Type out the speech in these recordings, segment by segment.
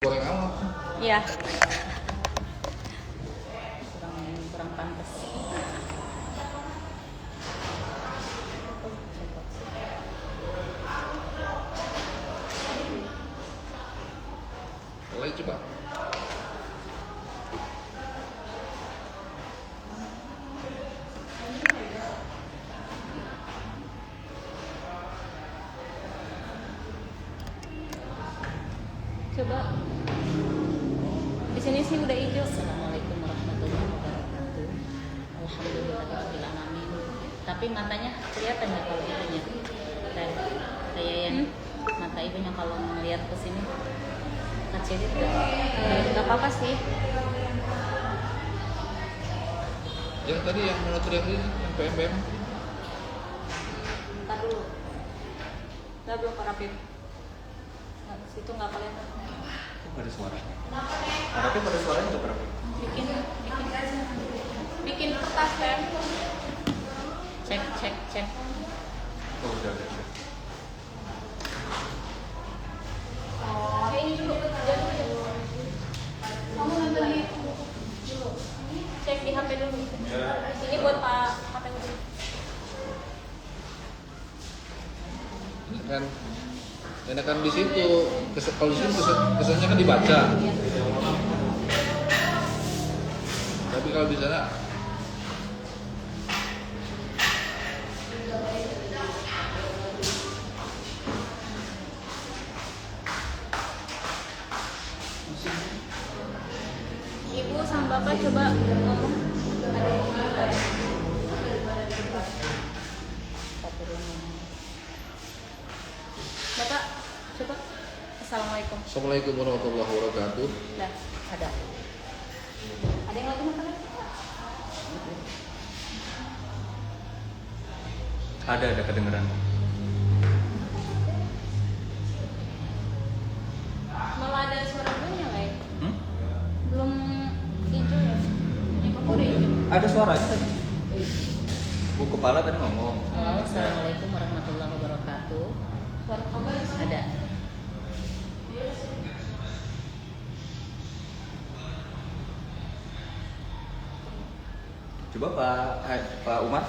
Goreng awal. Iya. Kurang pantas. Mulai coba. Coba. Di sini sih udah hijau. Assalamualaikum warahmatullahi wabarakatuh. Alhamdulillah alamin. Tapi matanya kelihatan nggak kalau ibunya? Kayak yang mata ibunya kalau melihat ke sini kecil itu. Nggak apa-apa sih. Yang tadi yang mau teriak ini yang PMPM. Ntar dulu. Nggak belum parapin. Situ nggak kelihatan. Nggak ada suara. Tapi pada suaranya nggak berapa. Bikin kertas kan. Cek. Oh udah. Ini dulu kamu ngambil dulu. Cek di HP dulu. Ini buat Pak KPU. Ini kan enakan di situ. Kalau di sini kesannya kan dibaca. Tapi kalau di sana Ibu sama Bapak coba ngomong. Bapak coba. Assalamualaikum. Assalamualaikum warahmatullahi wabarakatuh. Dah, ada. Ada yang lagi makan? Ada kedengeran. Malah ada suara bunyi lah ya. Belum hijau ya? Yang kamu udah hijau. Ada suaranya tadi. Bu kepala tadi ngomong. Halo, assalamualaikum warahmatullahi wabarakatuh. Suara kamu ada. Coba Pak Umar.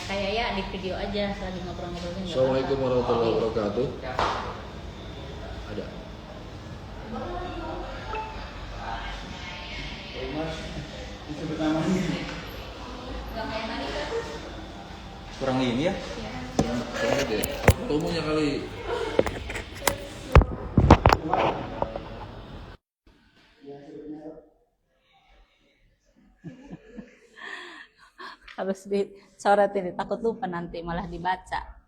Kayak ya di video aja lagi ngobrol-ngobrol ini. Assalamualaikum warahmatullahi wabarakatuh. Ada. Disebut namanya. Gak kayak tadi kan? Kurang ini ya. Coba deh. Ketemunya kali. Harus dicoret ini, takut lupa nanti malah dibaca.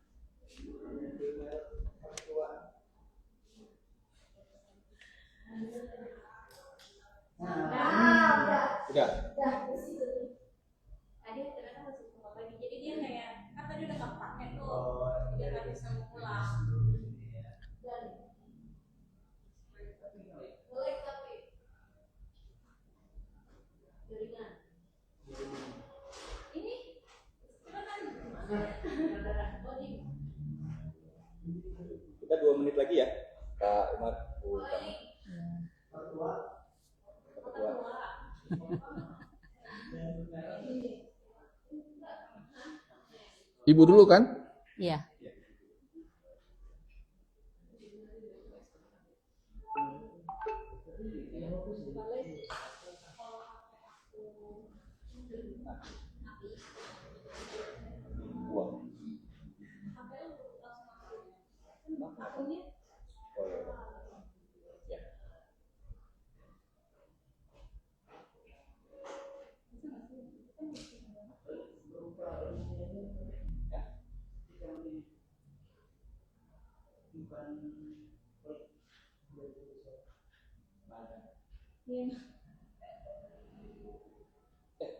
Udah. Tadi ternyata masih cuma lagi, jadi dia kayak kan tadi udah nggak pakai tuh, dia nggak bisa mengulang. Boleh tapi jaringan. Ini cepetan. Kita 2 menit lagi ya, Pak Umar. Ibu dulu kan? Iya.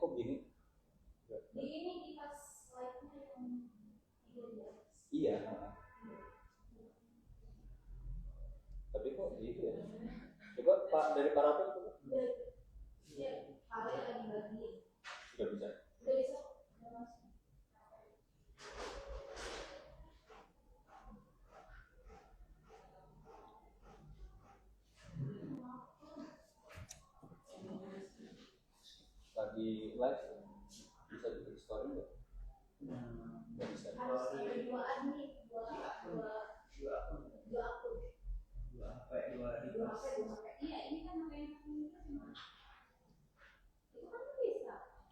Kok gini? Di ini di pas slide-nya yang 13. Iya. Tapi kok gitu ya? Coba Pak dari Parapen coba. Iya, Pak lagi bagi. Sudah bisa. Udah bisa. di live bisa bikin story nggak? Nggak bisa.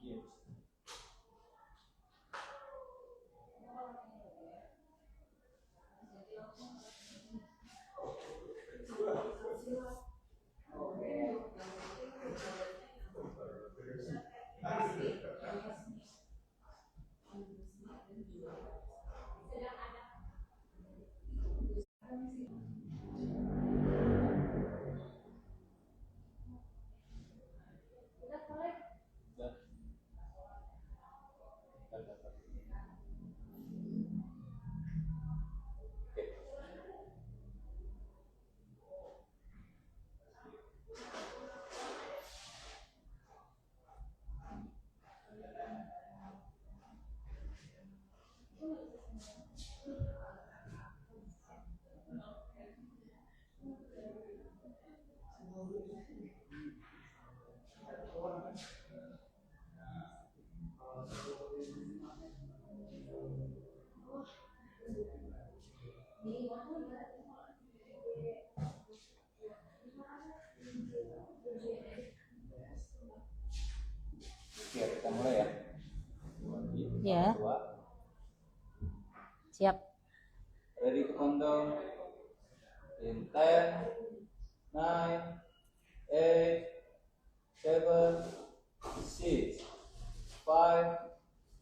Iya. Udah. Oke. Oke, kita mulai ya. Ya. Dua. Siap. Ready to countdown in 10, 9, 8, 7, 6, 5,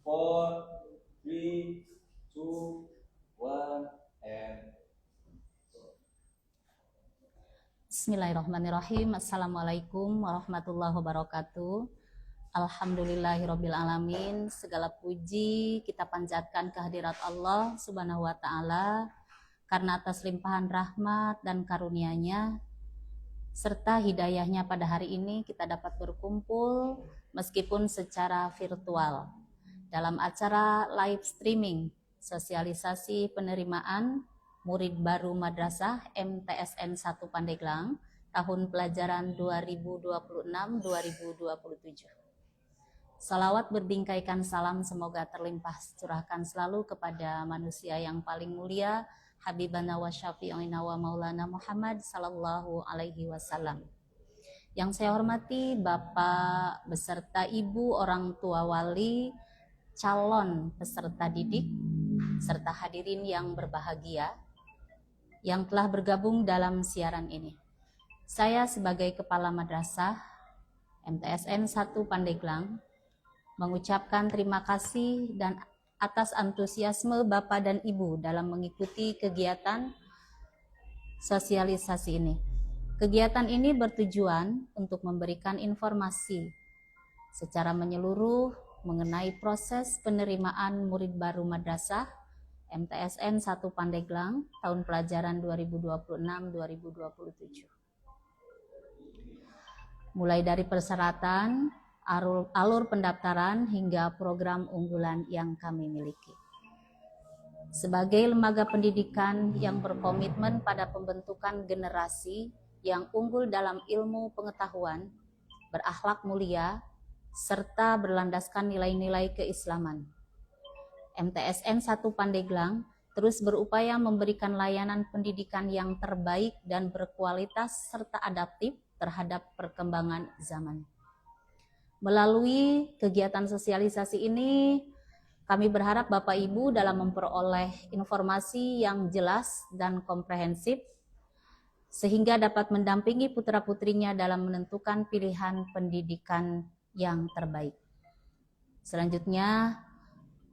4, 3, 2, 1, and Bismillahirrahmanirrahim. Assalamualaikum warahmatullahi wabarakatuh. Alhamdulillahirabbil alamin. Segala puji kita panjatkan kehadirat Allah Subhanahu wa taala karena atas limpahan rahmat dan karunia-Nya serta hidayahnya pada hari ini kita dapat berkumpul meskipun secara virtual dalam acara live streaming sosialisasi penerimaan murid baru Madrasah MTSN 1 Pandeglang tahun pelajaran 2026-2027. Salawat berbingkaikan salam semoga terlimpah curahkan selalu kepada manusia yang paling mulia Habibana wa Syafi'ina wa Maulana Muhammad sallallahu alaihi wasallam. Yang saya hormati Bapak beserta Ibu orang tua wali, calon peserta didik, serta hadirin yang berbahagia yang telah bergabung dalam siaran ini. Saya sebagai Kepala Madrasah MTSN 1 Pandeglang mengucapkan terima kasih dan atas antusiasme Bapak dan Ibu dalam mengikuti kegiatan sosialisasi ini. Kegiatan ini bertujuan untuk memberikan informasi secara menyeluruh mengenai proses penerimaan murid baru Madrasah MTSN 1 Pandeglang tahun pelajaran 2026-2027. Mulai dari persyaratan, alur pendaftaran hingga program unggulan yang kami miliki. Sebagai lembaga pendidikan yang berkomitmen pada pembentukan generasi yang unggul dalam ilmu pengetahuan, berakhlak mulia, serta berlandaskan nilai-nilai keislaman, MTSN 1 Pandeglang terus berupaya memberikan layanan pendidikan yang terbaik dan berkualitas serta adaptif terhadap perkembangan zaman. Melalui kegiatan sosialisasi ini, kami berharap Bapak Ibu dalam memperoleh informasi yang jelas dan komprehensif, sehingga dapat mendampingi putra-putrinya dalam menentukan pilihan pendidikan yang terbaik. Selanjutnya,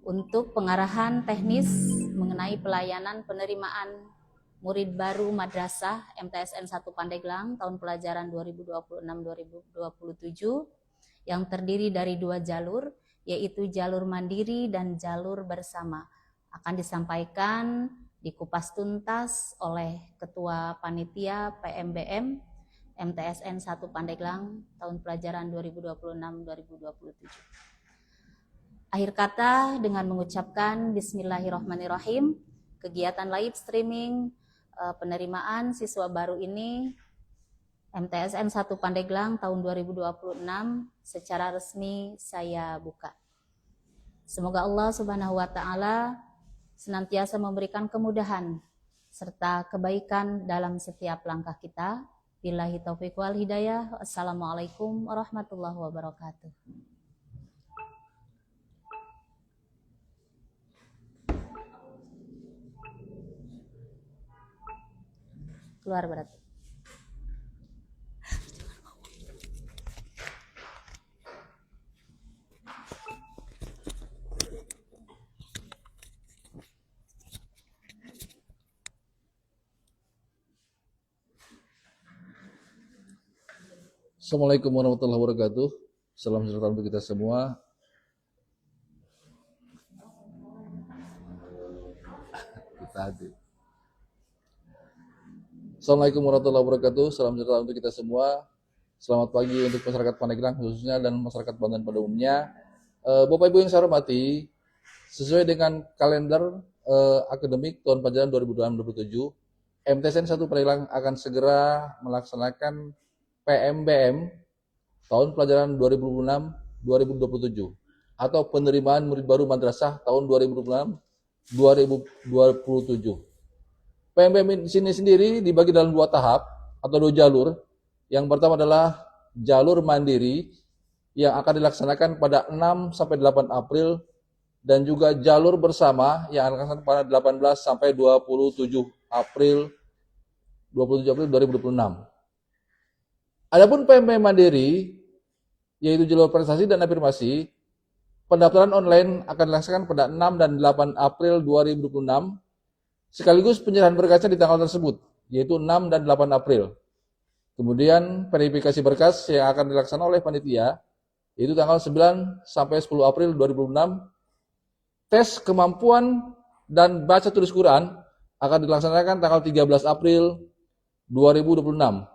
untuk pengarahan teknis mengenai pelayanan penerimaan murid baru Madrasah MTSN 1 Pandeglang tahun pelajaran 2026-2027, yang terdiri dari 2 jalur, yaitu jalur mandiri dan jalur bersama, akan disampaikan dikupas tuntas oleh Ketua Panitia PMBM MTSN 1 Pandeglang tahun pelajaran 2026-2027. Akhir kata dengan mengucapkan Bismillahirrahmanirrahim, kegiatan live streaming penerimaan siswa baru ini MTSN 1 Pandeglang tahun 2026 secara resmi saya buka. Semoga Allah Subhanahu wa taala senantiasa memberikan kemudahan serta kebaikan dalam setiap langkah kita. Billahi taufiq wal hidayah. Assalamualaikum warahmatullahi wabarakatuh. Keluar berarti. Assalamualaikum warahmatullahi wabarakatuh. Salam sejahtera untuk kita semua. Assalamualaikum warahmatullahi wabarakatuh. Salam sejahtera untuk kita semua. Selamat pagi untuk masyarakat Pandeglang khususnya dan masyarakat Banten pada umumnya. Bapak Ibu yang saya hormati, sesuai dengan kalender akademik tahun pelajaran 2027, MTSN 1 Pandeglang akan segera melaksanakan PMBM tahun pelajaran 2026-2027 atau penerimaan murid baru madrasah tahun 2026-2027. PMBM di sini sendiri dibagi dalam 2 tahap atau 2 jalur. Yang pertama adalah jalur mandiri yang akan dilaksanakan pada 6 sampai 8 April dan juga jalur bersama yang akan dilaksanakan pada 18 sampai 27 April 2026. Adapun PMBM mandiri, yaitu jalur prestasi dan afirmasi, pendaftaran online akan dilaksanakan pada 6 dan 8 April 2026, sekaligus penyerahan berkasnya di tanggal tersebut, yaitu 6 dan 8 April. Kemudian verifikasi berkas yang akan dilaksanakan oleh panitia, yaitu tanggal 9 sampai 10 April 2026. Tes kemampuan dan baca tulis Quran akan dilaksanakan tanggal 13 April 2026.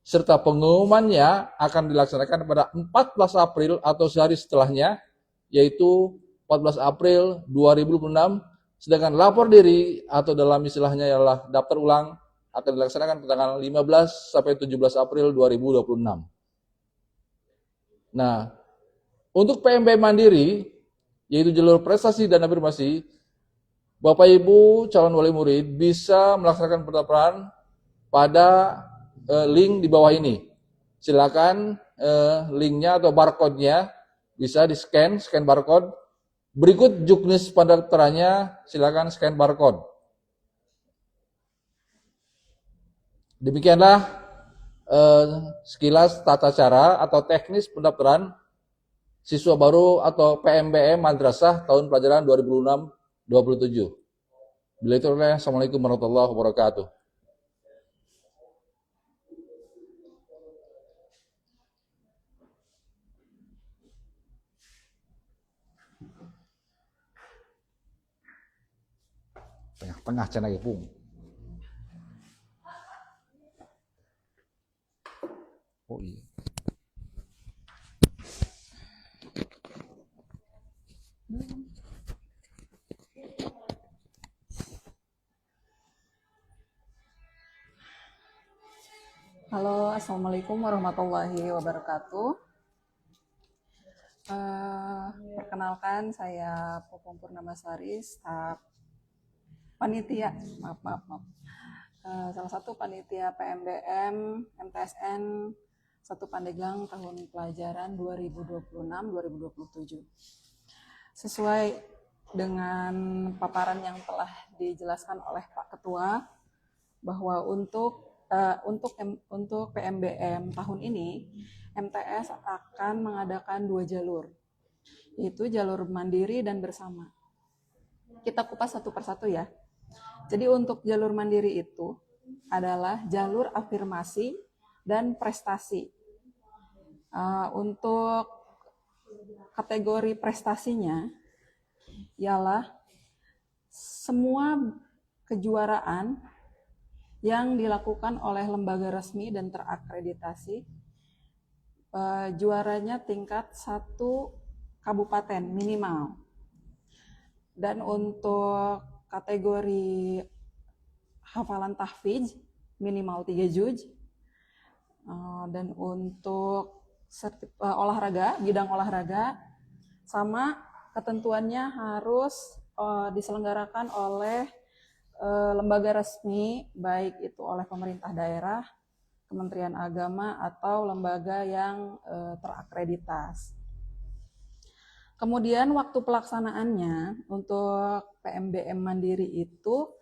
Serta pengumumannya akan dilaksanakan pada 14 April atau sehari setelahnya, yaitu 14 April 2026, sedangkan lapor diri atau dalam istilahnya ialah daftar ulang akan dilaksanakan pada tanggal 15 sampai 17 April 2026. Nah, untuk PMBM mandiri, yaitu jalur prestasi dan afirmasi, Bapak Ibu calon wali murid bisa melaksanakan pendaftaran pada link di bawah ini. Silakan linknya atau barcode-nya bisa di-scan barcode. Berikut juknis pendaftarannya, silakan scan barcode. Demikianlah sekilas tata cara atau teknis pendaftaran siswa baru atau PMBM Madrasah tahun pelajaran 2026-27. Bila itu adalah Assalamualaikum warahmatullahi wabarakatuh. Tengah-tengah cina pung. Oh iya. Halo, Assalamualaikum warahmatullahi wabarakatuh. Perkenalkan, saya Popong Purnamasari, staf panitia, salah satu panitia PMBM MTSN 1 Pandeglang tahun pelajaran 2026-2027. Sesuai dengan paparan yang telah dijelaskan oleh Pak Ketua, bahwa untuk PMBM tahun ini, MTS akan mengadakan 2 jalur, yaitu jalur mandiri dan bersama. Kita kupas satu persatu ya. Jadi untuk jalur mandiri itu adalah jalur afirmasi dan prestasi. Untuk kategori prestasinya ialah semua kejuaraan yang dilakukan oleh lembaga resmi dan terakreditasi, juaranya tingkat 1 kabupaten minimal. Dan untuk kategori hafalan tahfidz minimal 3 juz, Dan untuk olahraga, bidang olahraga, sama ketentuannya harus diselenggarakan oleh lembaga resmi, baik itu oleh pemerintah daerah, Kementerian Agama, atau lembaga yang terakreditas. Kemudian waktu pelaksanaannya untuk PMBM Mandiri itu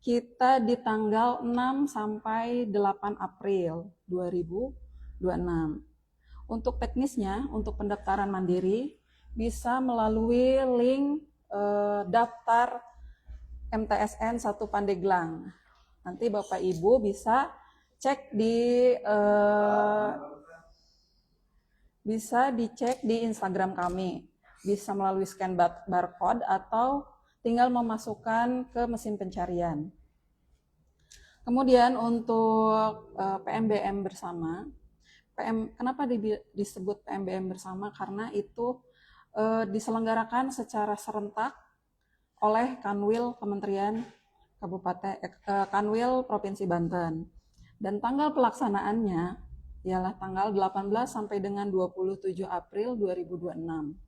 kita di tanggal 6 sampai 8 April 2026. Untuk teknisnya, untuk pendaftaran mandiri bisa melalui link daftar MTSN 1 Pandeglang. Nanti Bapak Ibu bisa cek bisa dicek di Instagram kami. Bisa melalui scan barcode atau tinggal memasukkan ke mesin pencarian. Kemudian untuk PMBM bersama, kenapa disebut PMBM bersama? Karena itu diselenggarakan secara serentak oleh Kanwil Kementerian Kanwil Provinsi Banten. Dan tanggal pelaksanaannya ialah tanggal 18 sampai dengan 27 April 2026.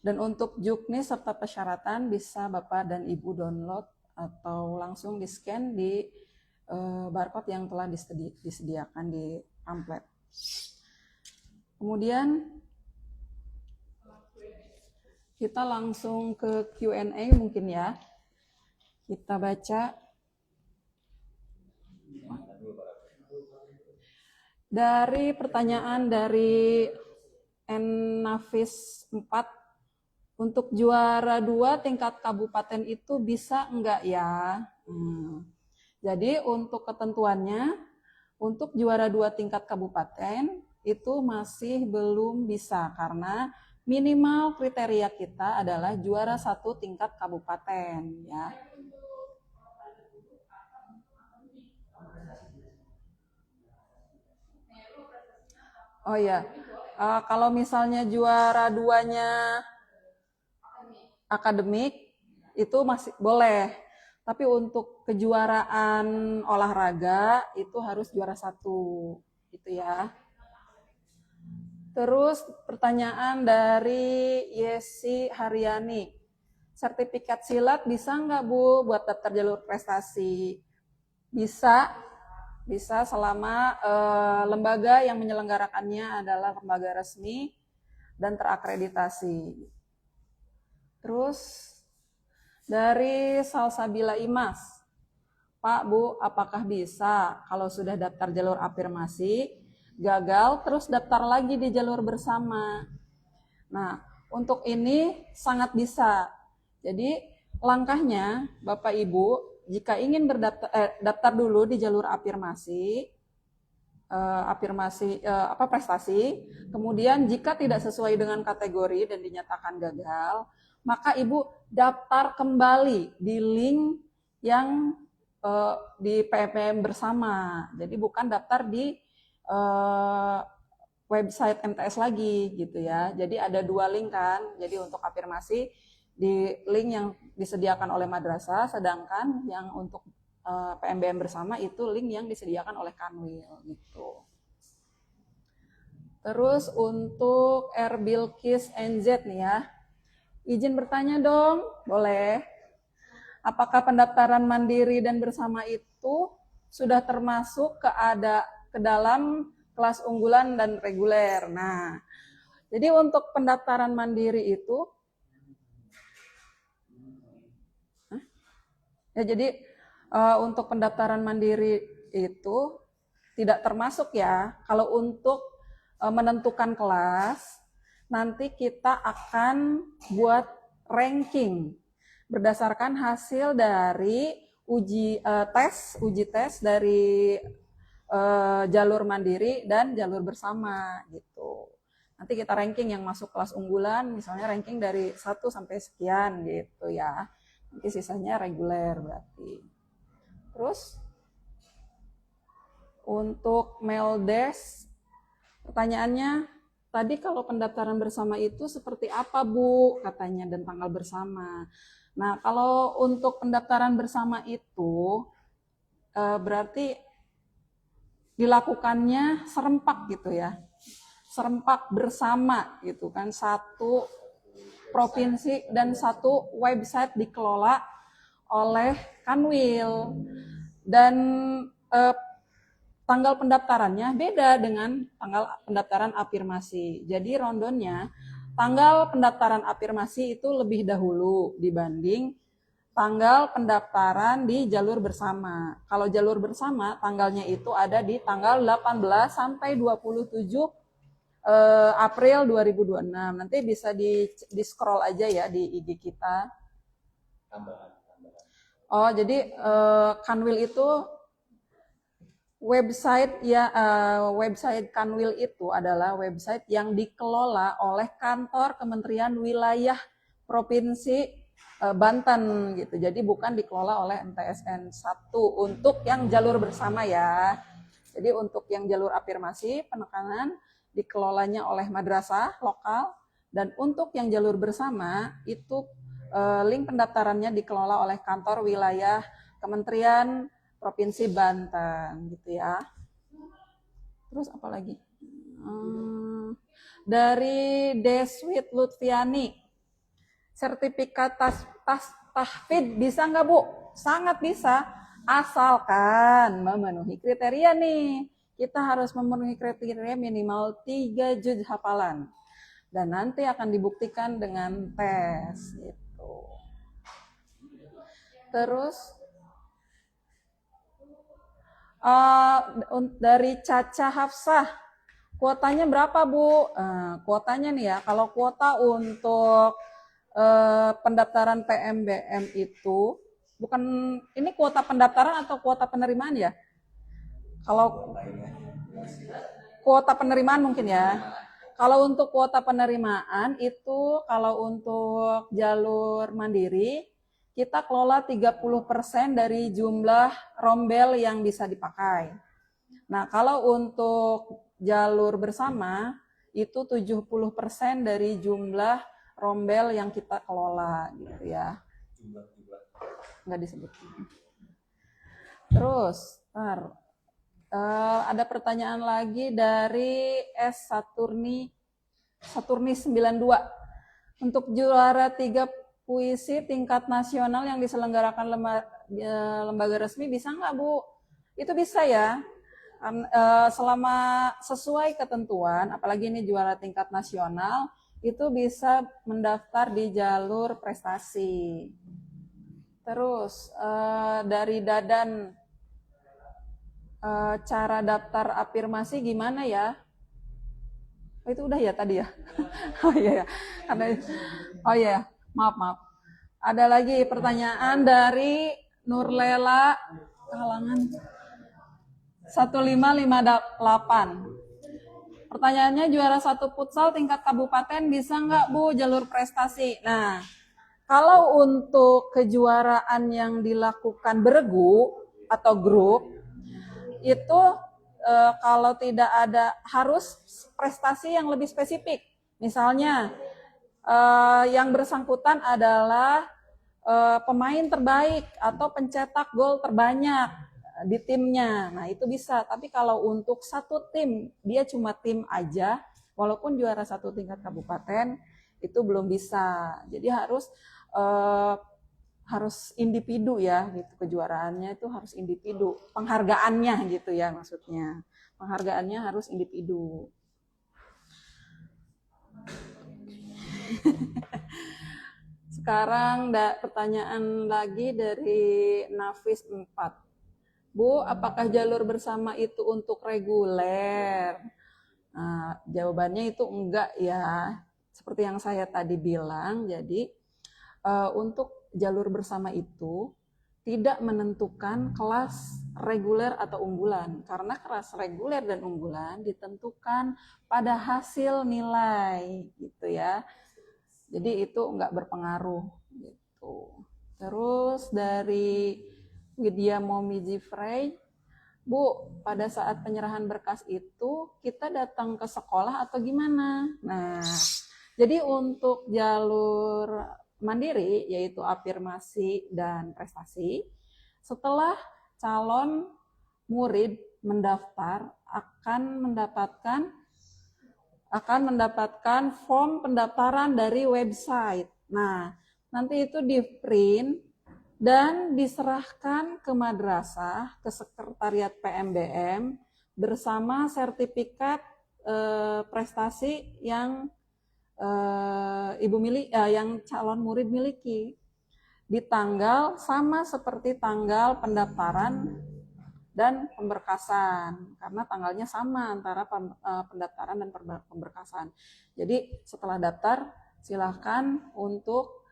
Dan untuk juknis serta persyaratan bisa Bapak dan Ibu download atau langsung di-scan di barcode yang telah disediakan di pamflet. Kemudian kita langsung ke Q&A mungkin ya. Kita baca. Dari pertanyaan dari Nafis 4, untuk juara 2 tingkat kabupaten itu bisa enggak ya? Jadi untuk ketentuannya, untuk juara 2 tingkat kabupaten itu masih belum bisa karena minimal kriteria kita adalah juara 1 tingkat kabupaten ya. Oh ya, kalau misalnya juara 2-nya akademik itu masih boleh, tapi untuk kejuaraan olahraga itu harus juara 1 gitu ya. Terus pertanyaan dari Yesi Haryani, sertifikat silat bisa nggak Bu buat daftar jalur prestasi? Bisa selama lembaga yang menyelenggarakannya adalah lembaga resmi dan terakreditasi. Terus dari Salsabila Imas, Pak, Bu, apakah bisa kalau sudah daftar jalur afirmasi, gagal, terus daftar lagi di jalur bersama? Nah, untuk ini sangat bisa. Jadi langkahnya, Bapak Ibu, jika ingin daftar dulu di jalur afirmasi, prestasi, kemudian jika tidak sesuai dengan kategori dan dinyatakan gagal, maka Ibu daftar kembali di link yang di PMBM bersama. Jadi bukan daftar di website MTS lagi gitu ya. Jadi ada 2 link kan. Jadi untuk afirmasi di link yang disediakan oleh madrasah, sedangkan yang untuk PMBM bersama itu link yang disediakan oleh Kanwil gitu. Terus untuk Bilqis NZ nih ya. Izin bertanya dong, boleh. Apakah pendaftaran mandiri dan bersama itu sudah termasuk ke dalam kelas unggulan dan reguler? Nah, jadi untuk pendaftaran mandiri itu, untuk pendaftaran mandiri itu tidak termasuk ya. Kalau untuk menentukan kelas, nanti kita akan buat ranking berdasarkan hasil dari uji tes dari jalur mandiri dan jalur bersama gitu. Nanti kita ranking yang masuk kelas unggulan, misalnya ranking dari 1 sampai sekian gitu ya. Nanti sisanya reguler berarti. Terus untuk Meldes, pertanyaannya, tadi kalau pendaftaran bersama itu seperti apa Bu? Katanya, dan tanggal bersama. Nah, kalau untuk pendaftaran bersama itu berarti dilakukannya serempak gitu ya, serempak bersama gitu kan, satu provinsi dan satu website dikelola oleh Kanwil, dan tanggal pendaftarannya beda dengan tanggal pendaftaran afirmasi. Jadi rondonnya tanggal pendaftaran afirmasi itu lebih dahulu dibanding tanggal pendaftaran di jalur bersama. Kalau jalur bersama tanggalnya itu ada di tanggal 18 sampai 27 April 2026. Nanti bisa di scroll aja ya di IG kita. Tambahan. Oh, jadi Kanwil itu website ya, website Kanwil itu adalah website yang dikelola oleh kantor Kementerian Wilayah Provinsi Banten gitu. Jadi bukan dikelola oleh MTSN 1 untuk yang jalur bersama ya. Jadi untuk yang jalur afirmasi penekanan dikelolanya oleh madrasah lokal, dan untuk yang jalur bersama itu link pendaftarannya dikelola oleh kantor wilayah Kementerian Provinsi Banten gitu ya. Terus apa lagi? Dari Deswit Lutfiani, sertifikat tahfidz bisa nggak Bu? Sangat bisa, asalkan memenuhi kriteria nih. Kita harus memenuhi kriteria minimal 3 juz hafalan, dan nanti akan dibuktikan dengan tes gitu. Terus dari Caca Hafsah, kuotanya berapa Bu? Kuotanya nih ya, kalau kuota untuk pendaftaran PMBM itu bukan, ini kuota pendaftaran atau kuota penerimaan ya? Kalau kuota penerimaan mungkin ya. Kalau untuk kuota penerimaan itu, kalau untuk jalur mandiri kita kelola 30% dari jumlah rombel yang bisa dipakai. Nah, kalau untuk jalur bersama itu 70% dari jumlah rombel yang kita kelola gitu ya. Nggak disebut. Terus, ada pertanyaan lagi dari S. Saturni 92. Untuk juara 3 puisi tingkat nasional yang diselenggarakan lembaga resmi bisa nggak Bu? Itu bisa ya, selama sesuai ketentuan, apalagi ini juara tingkat nasional, itu bisa mendaftar di jalur prestasi. Terus dari Dadan, cara daftar afirmasi gimana ya? Oh, itu udah ya tadi ya? Oh iya ya. Oh iya, maaf. Ada lagi pertanyaan dari Nurlela Kalangan 1558. Pertanyaannya, juara 1 futsal tingkat kabupaten bisa nggak Bu jalur prestasi? Nah, kalau untuk kejuaraan yang dilakukan beregu atau grup, itu kalau tidak ada, harus prestasi yang lebih spesifik. Misalnya yang bersangkutan adalah pemain terbaik atau pencetak gol terbanyak di timnya. Nah, itu bisa. Tapi kalau untuk satu tim, dia cuma tim aja, walaupun juara 1 tingkat kabupaten, itu belum bisa. Jadi harus individu ya gitu, kejuaraannya itu harus individu, penghargaannya gitu ya maksudnya, penghargaannya harus individu. Sekarang pertanyaan lagi dari Nafis 4. Bu, apakah jalur bersama itu untuk reguler? Nah, jawabannya itu enggak ya. Seperti yang saya tadi bilang, jadi untuk jalur bersama itu tidak menentukan kelas reguler atau unggulan, karena kelas reguler dan unggulan ditentukan pada hasil nilai gitu ya. Jadi itu enggak berpengaruh gitu. Terus dari Widya Momiji Frey, Bu, pada saat penyerahan berkas itu kita datang ke sekolah atau gimana? Nah, jadi untuk jalur mandiri, yaitu afirmasi dan prestasi, setelah calon murid mendaftar akan mendapatkan form pendaftaran dari website. Nah, nanti itu di-print dan diserahkan ke madrasah, ke sekretariat PMBM bersama sertifikat prestasi yang yang calon murid miliki di tanggal sama seperti tanggal pendaftaran dan pemberkasan, karena tanggalnya sama antara pendaftaran dan pemberkasan. Jadi setelah daftar silahkan untuk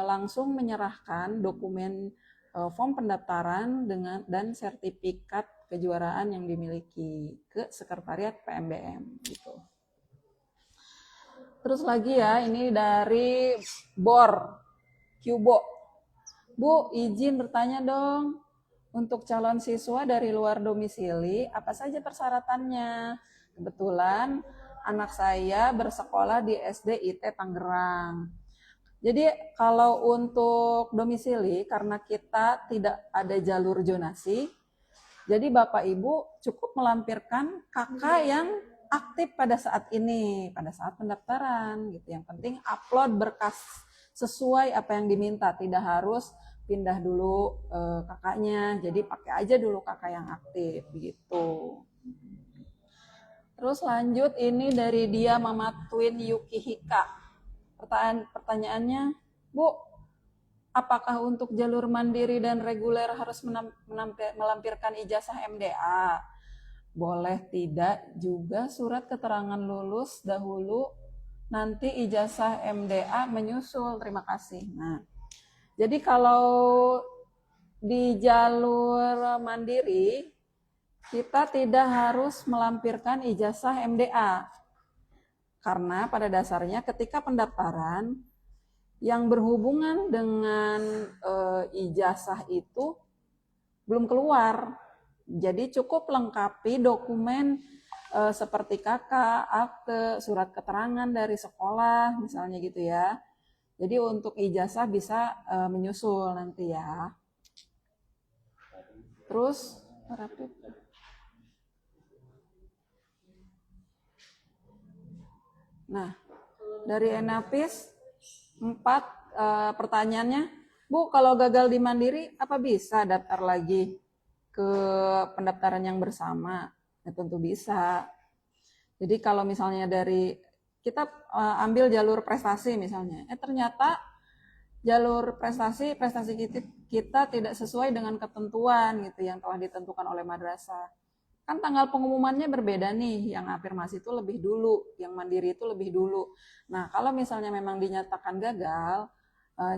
langsung menyerahkan dokumen form pendaftaran dan sertifikat kejuaraan yang dimiliki ke sekretariat PMBM gitu. Terus lagi ya, ini dari Cubo. Bu, izin bertanya dong. Untuk calon siswa dari luar domisili, apa saja persyaratannya? Kebetulan anak saya bersekolah di SD IT Tangerang. Jadi kalau untuk domisili, karena kita tidak ada jalur zonasi, jadi Bapak Ibu cukup melampirkan kakak yang aktif pada saat ini, pada saat pendaftaran gitu. Yang penting upload berkas sesuai apa yang diminta, tidak harus pindah dulu kakaknya. Jadi pakai aja dulu kakak yang aktif gitu. Terus lanjut, ini dari dia Mama Twin Yukihika. Pertanyaannya, Bu, apakah untuk jalur mandiri dan reguler harus melampirkan ijazah MDA? Boleh tidak juga surat keterangan lulus dahulu, nanti ijazah MDA menyusul. Terima kasih. Nah, jadi kalau di jalur mandiri, kita tidak harus melampirkan ijazah MDA. Karena pada dasarnya ketika pendaftaran, yang berhubungan dengan ijazah itu belum keluar. Jadi cukup lengkapi dokumen seperti KK, akte, surat keterangan dari sekolah, misalnya gitu ya. Jadi untuk ijazah bisa menyusul nanti ya. Terus, nah, dari Enapis 4 pertanyaannya, Bu, kalau gagal di Mandiri, apa bisa daftar lagi ke pendaftaran yang bersama? Ya, tentu bisa. Jadi kalau misalnya dari kita ambil jalur prestasi misalnya, ternyata jalur prestasi kita tidak sesuai dengan ketentuan gitu yang telah ditentukan oleh madrasah. Kan tanggal pengumumannya berbeda nih, yang afirmasi itu lebih dulu, yang mandiri itu lebih dulu. Nah, kalau misalnya memang dinyatakan gagal,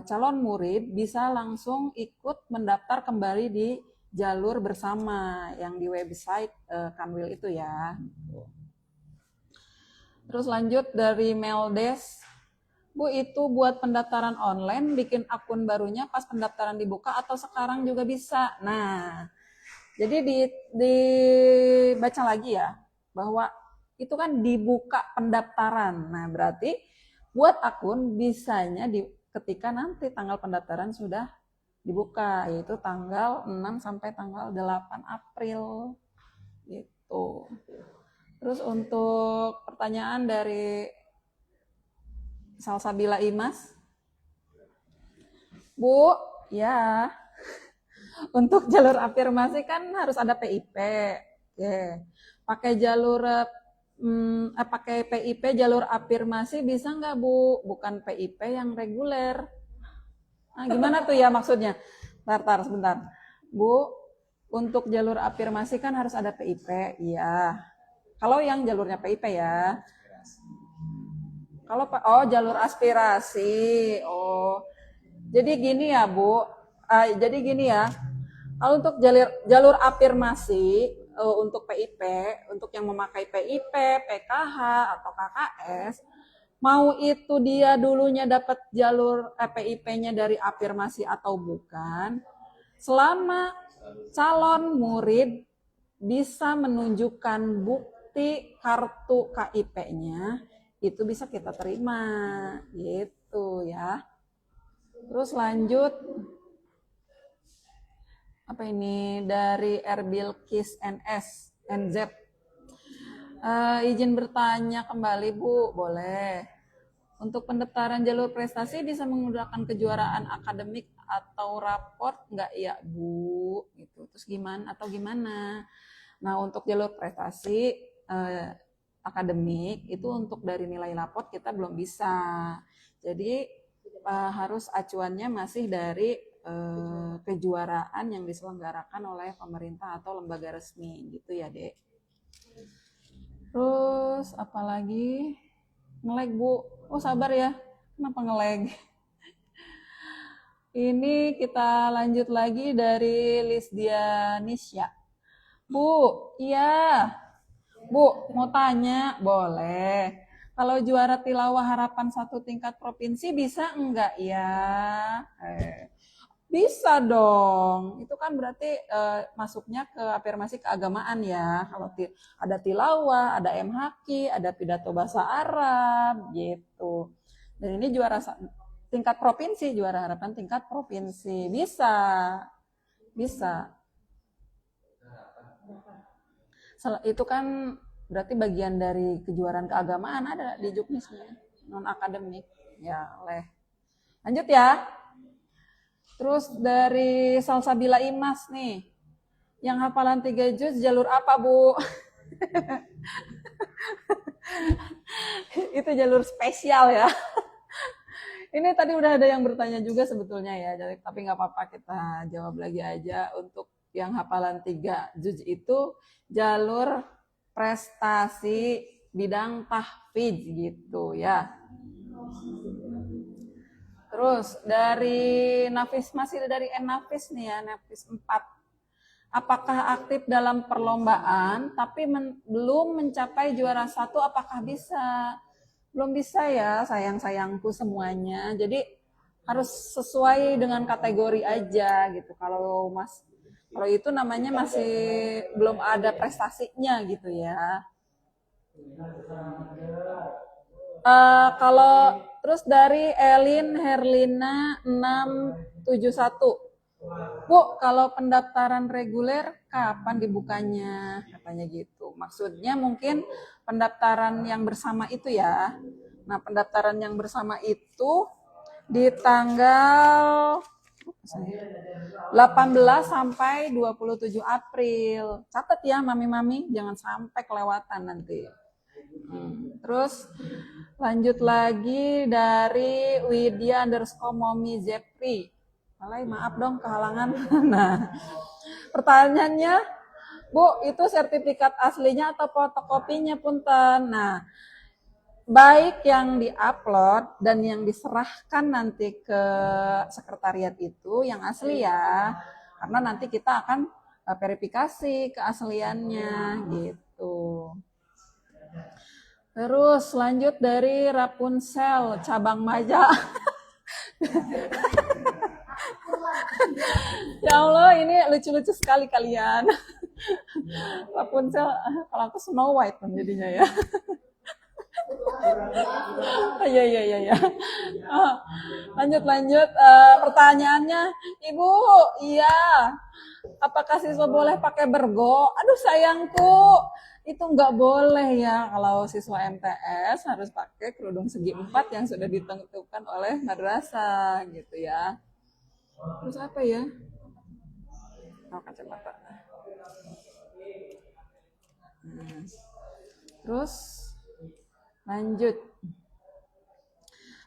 calon murid bisa langsung ikut mendaftar kembali di jalur bersama yang di website Kanwil itu ya. Terus lanjut dari Meldes, Bu, itu buat pendaftaran online, bikin akun barunya pas pendaftaran dibuka atau sekarang juga bisa? Nah, jadi dibaca lagi ya, bahwa itu kan dibuka pendaftaran. Nah, berarti buat akun bisanya ketika nanti tanggal pendaftaran sudah dibuka, yaitu tanggal 6 sampai tanggal 8 April. Gitu. Terus untuk pertanyaan dari Salsabila Imas, Bu, ya, untuk jalur afirmasi kan harus ada PIP. Pakai pakai PIP jalur afirmasi bisa nggak, Bu? Bukan PIP yang reguler. Nah, gimana tuh ya maksudnya? Bentar, sebentar. Bu, untuk jalur afirmasi kan harus ada PIP, iya. Kalau yang jalurnya PIP ya. Kalau jalur aspirasi. Oh. Jadi gini ya, Bu. Jadi gini ya. Kalau untuk jalur afirmasi untuk PIP, untuk yang memakai PIP, PKH atau KKS, mau itu dia dulunya dapat jalur PIP-nya dari afirmasi atau bukan, selama calon murid bisa menunjukkan bukti kartu KIP-nya, itu bisa kita terima, gitu ya. Terus lanjut, Apa ini dari Erbil Kis NS NZ. Izin bertanya kembali Bu, boleh. Untuk pendaftaran jalur prestasi bisa menggunakan kejuaraan akademik atau raport nggak ya Bu? Gitu. Terus gimana atau gimana? Nah untuk jalur prestasi akademik itu untuk dari nilai raport kita belum bisa. Jadi harus acuannya masih dari kejuaraan yang diselenggarakan oleh pemerintah atau lembaga resmi gitu ya Dek. Terus apalagi ngelag Bu, oh sabar ya, kenapa ngelag? Ini kita lanjut lagi dari Lisdianisya. Bu, iya. Bu, mau tanya, boleh. Kalau juara tilawah harapan 1 tingkat provinsi bisa enggak ya? Bisa dong. Itu kan berarti masuknya ke afirmasi keagamaan ya. Kalau ada tilawah, ada MHQ, ada pidato bahasa Arab gitu. Dan ini juara tingkat provinsi, juara harapan tingkat provinsi. Bisa. Bisa. Itu kan berarti bagian dari kejuaraan keagamaan ada di Juknisnya, non akademik. Ya, oleh. Lanjut ya. Terus dari Salsabila Imas nih. Yang hafalan 3 juz jalur apa, Bu? Itu jalur spesial ya. Ini tadi udah ada yang bertanya juga sebetulnya ya, tapi nggak apa-apa kita jawab lagi aja. Untuk yang hafalan 3 juz itu jalur prestasi bidang tahfidz gitu ya. Terus dari Nafis, masih dari Nafis nih ya, Nafis 4. Apakah aktif dalam perlombaan tapi belum mencapai juara 1, apakah bisa? Belum bisa ya sayang-sayangku semuanya. Jadi harus sesuai dengan kategori aja gitu. Kalau itu namanya masih belum ada prestasinya gitu ya. Kalau terus dari Elin Herlina 671. Bu, kalau pendaftaran reguler kapan dibukanya? Katanya gitu. Maksudnya mungkin pendaftaran yang bersama itu ya. Nah, pendaftaran yang bersama itu di tanggal 18 sampai 27 April. Catat ya Mami-mami, jangan sampai kelewatan nanti. Terus lanjut lagi dari Widya_Momi Zepri. Maaf dong kehalangan. Nah, pertanyaannya, Bu, itu sertifikat aslinya atau fotokopinya punten? Nah, baik yang diupload dan yang diserahkan nanti ke sekretariat itu yang asli ya. Karena nanti kita akan verifikasi keasliannya gitu. Terus lanjut dari Rapunzel cabang Maja. Ya Allah, ini lucu-lucu sekali kalian. Rapunzel, kalau aku Snow White jadinya ya. Iya. Lanjut. Pertanyaannya, Ibu, iya. Apakah siswa boleh pakai bergo? Aduh sayangku, itu nggak boleh ya. Kalau siswa MTS harus pakai kerudung segi 4 yang sudah ditentukan oleh madrasah gitu ya. Terus apa ya? Kacamata. Terus lanjut.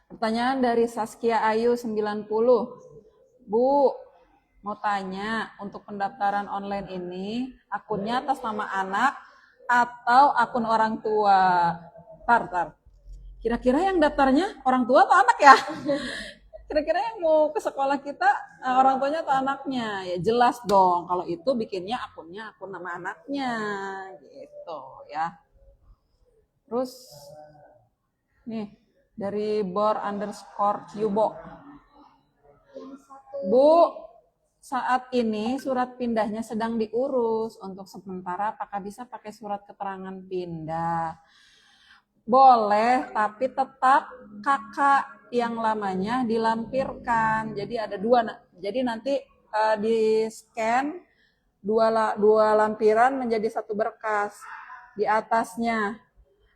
Pertanyaan dari Saskia Ayu 90. Bu, mau tanya, untuk pendaftaran online ini akunnya atas nama anak atau akun orang tua? Tar. Kira-kira yang daftarnya orang tua atau anak ya? Kira-kira yang mau ke sekolah kita orang tuanya atau anaknya? Ya jelas dong, kalau itu bikinnya akunnya akun nama anaknya gitu ya. Terus nih dari _Yubo. Bu, saat ini surat pindahnya sedang diurus. Untuk sementara apakah bisa pakai surat keterangan pindah? Boleh, tapi tetap kakak yang lamanya dilampirkan. Jadi ada 2. Jadi nanti di scan dua lampiran menjadi satu berkas. Di atasnya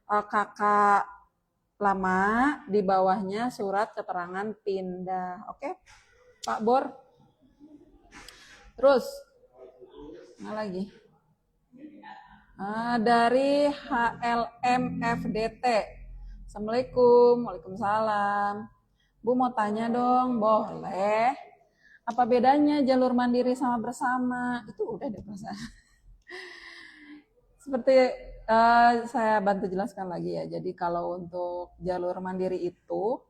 kakak lama, di bawahnya surat keterangan pindah. Oke, Pak Bor. Terus, mana lagi? Dari HLMFDT. Assalamualaikum, waalaikumsalam. Bu mau tanya dong, boleh? Apa bedanya jalur mandiri sama bersama? Itu udah deh Mas. Seperti saya bantu jelaskan lagi ya. Jadi kalau untuk jalur mandiri itu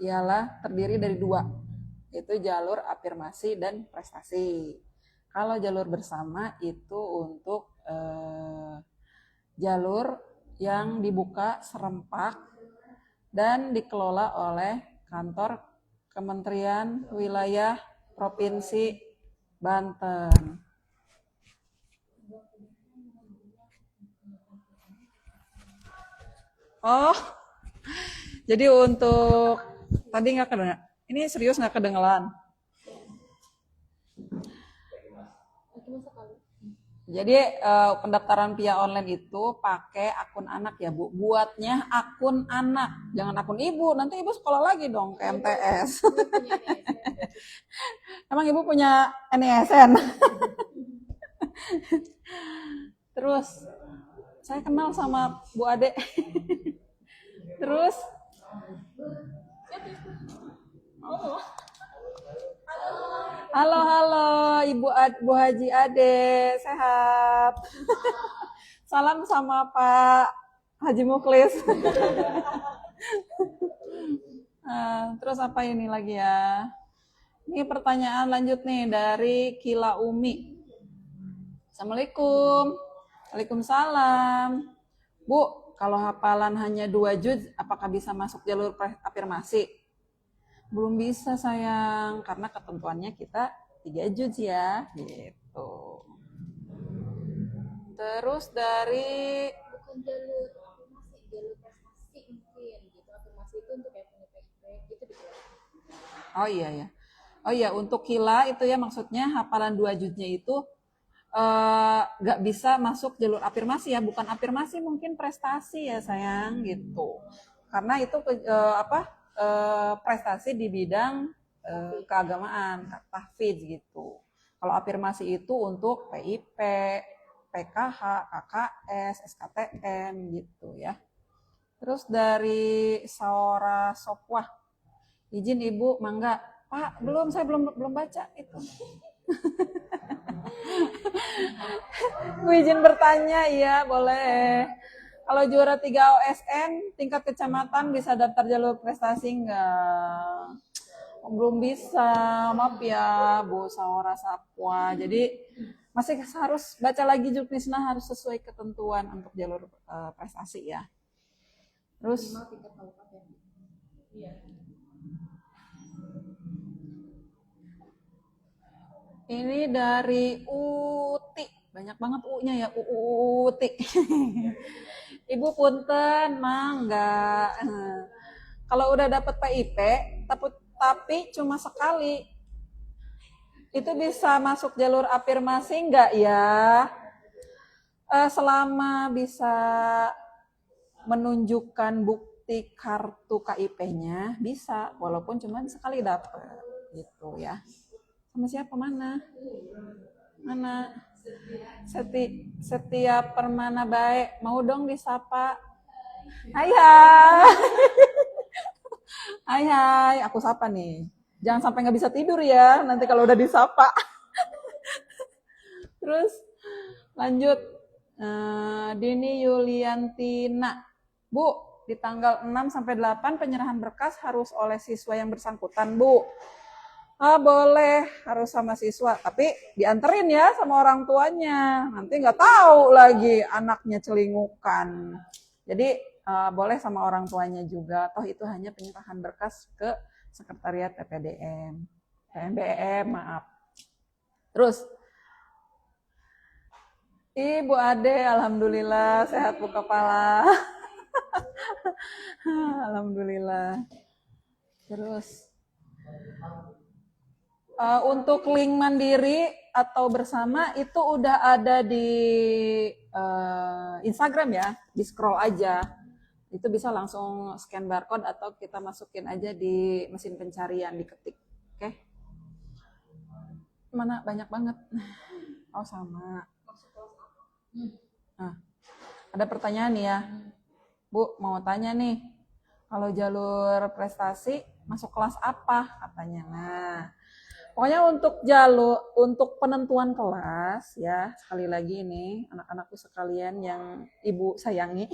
ialah terdiri dari dua, yaitu jalur afirmasi dan prestasi. Kalau jalur bersama itu untuk jalur yang dibuka serempak dan dikelola oleh kantor Kementerian Wilayah Provinsi Banten. Oh, jadi untuk tadi nggak kedengar. Ini serius nggak kedengeran? Jadi pendaftaran via online itu pakai akun anak ya Bu. Buatnya akun anak, jangan akun ibu. Nanti ibu sekolah lagi dong ke MTS. Emang ibu punya NISN? Terus saya kenal sama Bu Ade. Terus halo Bu Haji Ade, sehat. Salam sama Pak Haji Muklis. Terus apa ini lagi ya? Ini pertanyaan lanjut nih dari Kila Umi. Assalamualaikum. Waalaikumsalam. Bu, kalau hafalan hanya 2 juz, apakah bisa masuk jalur afirmasi? Belum bisa sayang, karena ketentuannya kita 3 juz ya, gitu. Terus dari bukan jalur afirmasi, jalur prestasi mungkin gitu. Afirmasi itu untuk kayak punya PIP gitu dijelaskan. Oh iya ya. Oh iya, untuk kila itu ya maksudnya hafalan 2 juznya itu nggak bisa masuk jalur afirmasi ya, bukan afirmasi mungkin prestasi ya sayang gitu. Karena itu prestasi di bidang keagamaan, tahfidz gitu. Kalau afirmasi itu untuk PIP, PKH, KKS, SKTM gitu ya. Terus dari Saora Sopwah, izin Ibu, mangga. Pak, saya belum baca itu. Bu izin bertanya, iya boleh. Kalau juara 3 OSN tingkat kecamatan bisa daftar jalur prestasi enggak? Belum bisa, maaf ya Bu Saora Sapwa. Jadi masih harus baca lagi juknisna, harus sesuai ketentuan untuk jalur prestasi ya. Terus ini dari Uti, banyak banget U-nya ya, Uti. Ibu punten, mangga. Kalau udah dapat PIP, tapi cuma sekali, itu bisa masuk jalur afirmasi enggak ya? Selama bisa menunjukkan bukti kartu KIP-nya, bisa, walaupun cuma sekali dapat, gitu ya. Sama siapa mana? Setiap Permana baik, mau dong disapa. Hai, aku sapa nih. Jangan sampai nggak bisa tidur ya, nanti kalau udah disapa. Terus lanjut, Dini Yuliantina. Bu, di tanggal 6-8 penyerahan berkas harus oleh siswa yang bersangkutan, Bu. Boleh, harus sama siswa, tapi dianterin ya sama orang tuanya. Nanti nggak tahu lagi anaknya celingukan. Jadi boleh sama orang tuanya juga. Toh itu hanya penyerahan berkas ke Sekretariat PMBM, maaf. Terus, Ibu Ade, alhamdulillah sehat Bu kepala. Alhamdulillah. Terus, Untuk link mandiri atau bersama itu udah ada di Instagram ya, di scroll aja. Itu bisa langsung scan barcode atau kita masukin aja di mesin pencarian, diketik. Oke. Mana banyak banget. Oh sama. Nah, ada pertanyaan nih ya. Bu, mau tanya nih. Kalau jalur prestasi masuk kelas apa katanya. Nah, pokoknya untuk penentuan kelas ya, sekali lagi nih anak-anakku sekalian yang ibu sayangi.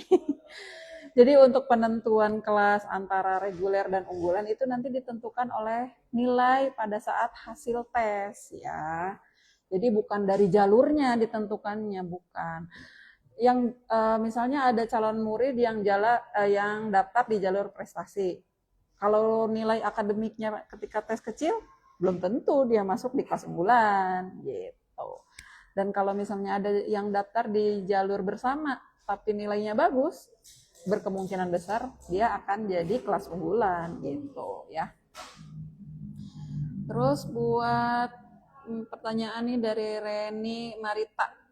Jadi untuk penentuan kelas antara reguler dan unggulan itu nanti ditentukan oleh nilai pada saat hasil tes ya. Jadi bukan dari jalurnya ditentukannya, bukan. Yang misalnya ada calon murid yang daftar di jalur prestasi. Kalau nilai akademiknya ketika tes kecil, belum tentu dia masuk di kelas unggulan gitu. Dan kalau misalnya ada yang daftar di jalur bersama tapi nilainya bagus, berkemungkinan besar dia akan jadi kelas unggulan gitu ya. Terus buat pertanyaan nih dari Reni Marita.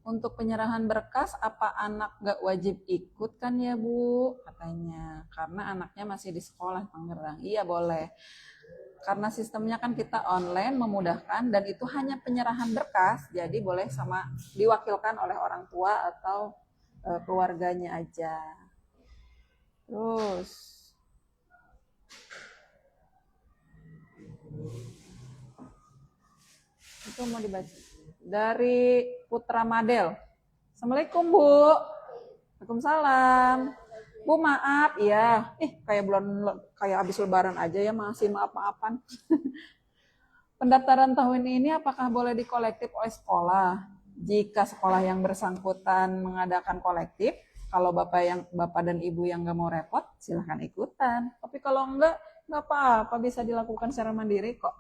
Untuk penyerahan berkas, apa anak gak wajib ikut kan ya Bu? Katanya, karena anaknya masih di sekolah Tangerang. Iya boleh. Karena sistemnya kan kita online, memudahkan, dan itu hanya penyerahan berkas, jadi boleh sama diwakilkan oleh orang tua atau keluarganya aja. Terus, itu mau dibaca. Dari Putra Madel. Assalamualaikum Bu. Waalaikumsalam. Bu maaf ya. Kayak habis lebaran aja ya, masih maaf-maafan. Pendaftaran tahun ini apakah boleh dikolektif oleh sekolah? Jika sekolah yang bersangkutan mengadakan kolektif, kalau bapak dan ibu yang nggak mau repot, silahkan ikutan. Tapi kalau nggak apa-apa, bisa dilakukan secara mandiri kok.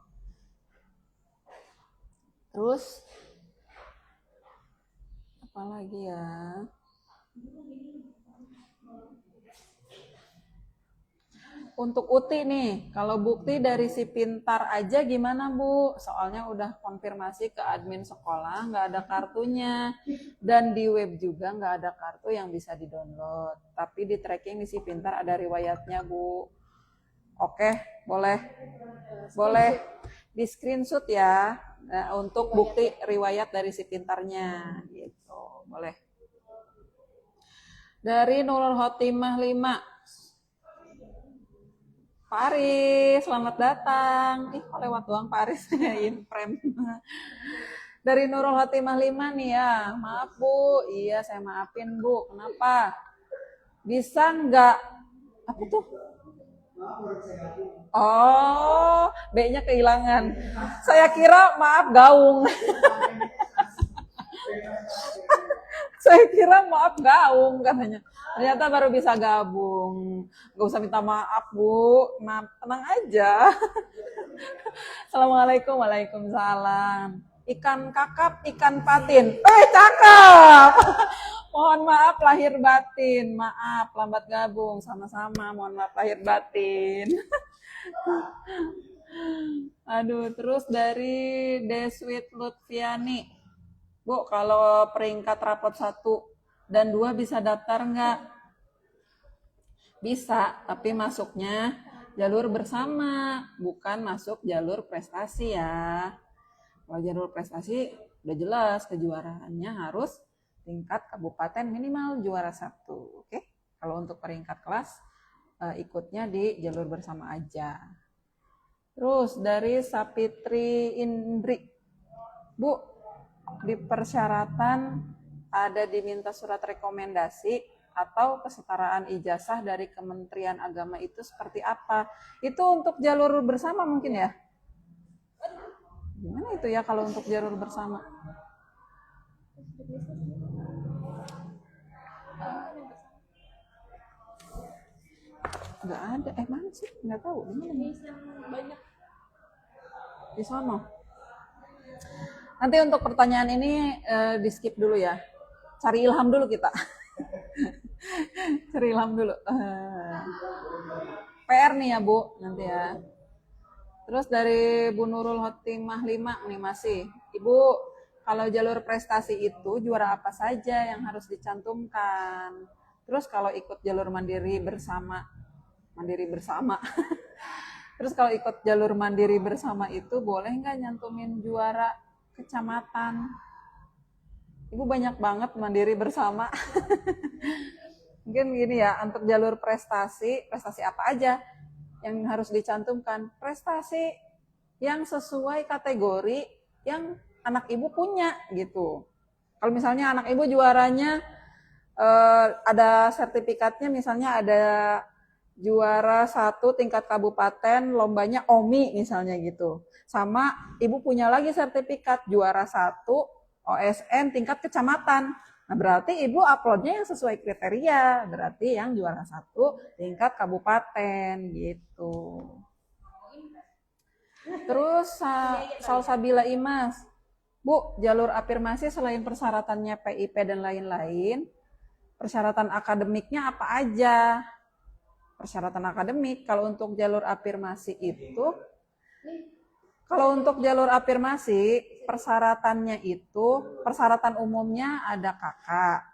Terus apalagi ya, untuk UTI nih, kalau bukti dari si pintar aja gimana Bu? Soalnya udah konfirmasi ke admin sekolah, nggak ada kartunya, dan di web juga nggak ada kartu yang bisa di-download. Tapi di tracking di si pintar ada riwayatnya Bu. Oke, boleh di screenshot ya, untuk bukti riwayat dari si pintarnya gitu, boleh. Dari Nurul Khotimah 5. Pak Aris, selamat datang. Kok lewat doang Pak Aris? Imprem. Dari Nurul Khotimah 5 nih ya. Maaf Bu, iya saya maafin Bu. Kenapa? Bisa nggak? Apa tuh? Oh, B-nya kehilangan. Saya kira maaf gaung. Saya kira maaf gaung katanya. Ternyata baru bisa gabung. Gak usah minta maaf Bu. Nah, tenang aja. Assalamualaikum, waalaikumsalam. Ikan kakap, ikan patin. Cakep. Mohon maaf lahir batin. Maaf lambat gabung. Sama-sama mohon maaf lahir batin. Aduh, terus dari Deswit Lutfiani. Bu, kalau peringkat rapot 1 dan 2 bisa daftar nggak? Bisa, tapi masuknya jalur bersama, bukan masuk jalur prestasi ya. Kalau jalur prestasi udah jelas kejuaraannya harus tingkat kabupaten minimal juara 1. Oke? Kalau untuk peringkat kelas ikutnya di jalur bersama aja. Terus dari Sapitri Indri. Bu, di persyaratan ada diminta surat rekomendasi atau kesetaraan ijazah dari Kementerian Agama itu seperti apa? Itu untuk jalur bersama mungkin ya? Gimana itu ya kalau untuk jalur bersama? Nggak ada, mana sih? Nggak tahu, di mana nih? Banyak. Di sono. Nanti untuk pertanyaan ini di skip dulu ya. Cari ilham dulu kita. Cari ilham dulu. PR nih ya Bu, nanti ya. Terus dari Bu Nurul Hotimah 5 nih masih. Ibu, kalau jalur prestasi itu juara apa saja yang harus dicantumkan? Terus kalau ikut jalur mandiri bersama. Terus kalau ikut jalur mandiri bersama itu boleh nggak nyantumin juara kecamatan? Ibu banyak banget mandiri bersama. Mungkin gini ya, untuk jalur prestasi apa aja yang harus dicantumkan? Prestasi yang sesuai kategori yang anak ibu punya gitu. Kalau misalnya anak ibu juaranya ada sertifikatnya, misalnya ada juara 1 tingkat kabupaten lombanya OMI misalnya gitu. Sama ibu punya lagi sertifikat juara 1 OSN tingkat kecamatan. Nah, berarti ibu uploadnya yang sesuai kriteria, berarti yang juara 1 tingkat kabupaten gitu. Terus Salsabila Imas, Bu, jalur afirmasi selain persyaratannya PIP dan lain-lain, persyaratan akademiknya apa aja? Persyaratan akademik, kalau untuk jalur afirmasi itu, persyaratannya itu, persyaratan umumnya ada kakak,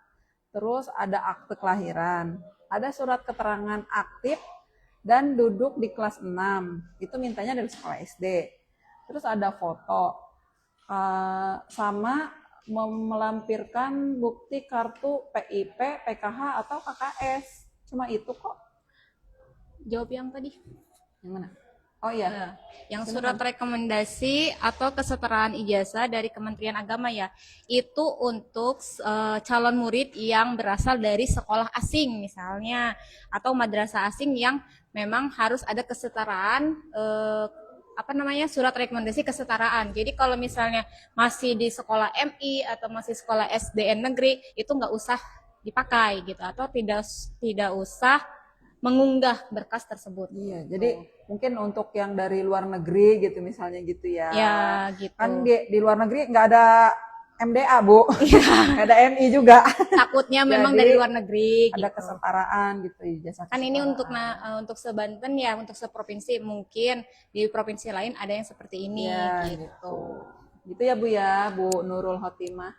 terus ada akte kelahiran, ada surat keterangan aktif, dan duduk di kelas 6, itu mintanya dari sekolah SD. Terus ada foto, sama melampirkan bukti kartu PIP, PKH, atau KKS. Cuma itu kok. Jawab yang tadi. Yang mana? Oh iya. Yang surat rekomendasi atau kesetaraan ijazah dari Kementerian Agama ya. Itu untuk calon murid yang berasal dari sekolah asing misalnya, atau madrasah asing yang memang harus ada kesetaraan surat rekomendasi kesetaraan. Jadi kalau misalnya masih di sekolah MI atau masih sekolah SDN negeri itu nggak usah dipakai gitu, atau tidak usah mengunggah berkas tersebut. Iya, jadi mungkin untuk yang dari luar negeri gitu misalnya gitu ya. Ya, gitu. Kan di luar negeri nggak ada MDA, Bu. Nggak ada MI juga. Takutnya memang Jadi, dari luar negeri ada gitu. Kesetaraan gitu, ijazah Kan ini kesetaraan. untuk sebanten ya, untuk seprovinsi, mungkin di provinsi lain ada yang seperti ini Ya, gitu. Gitu ya Bu ya, Bu Nurul Hotimah.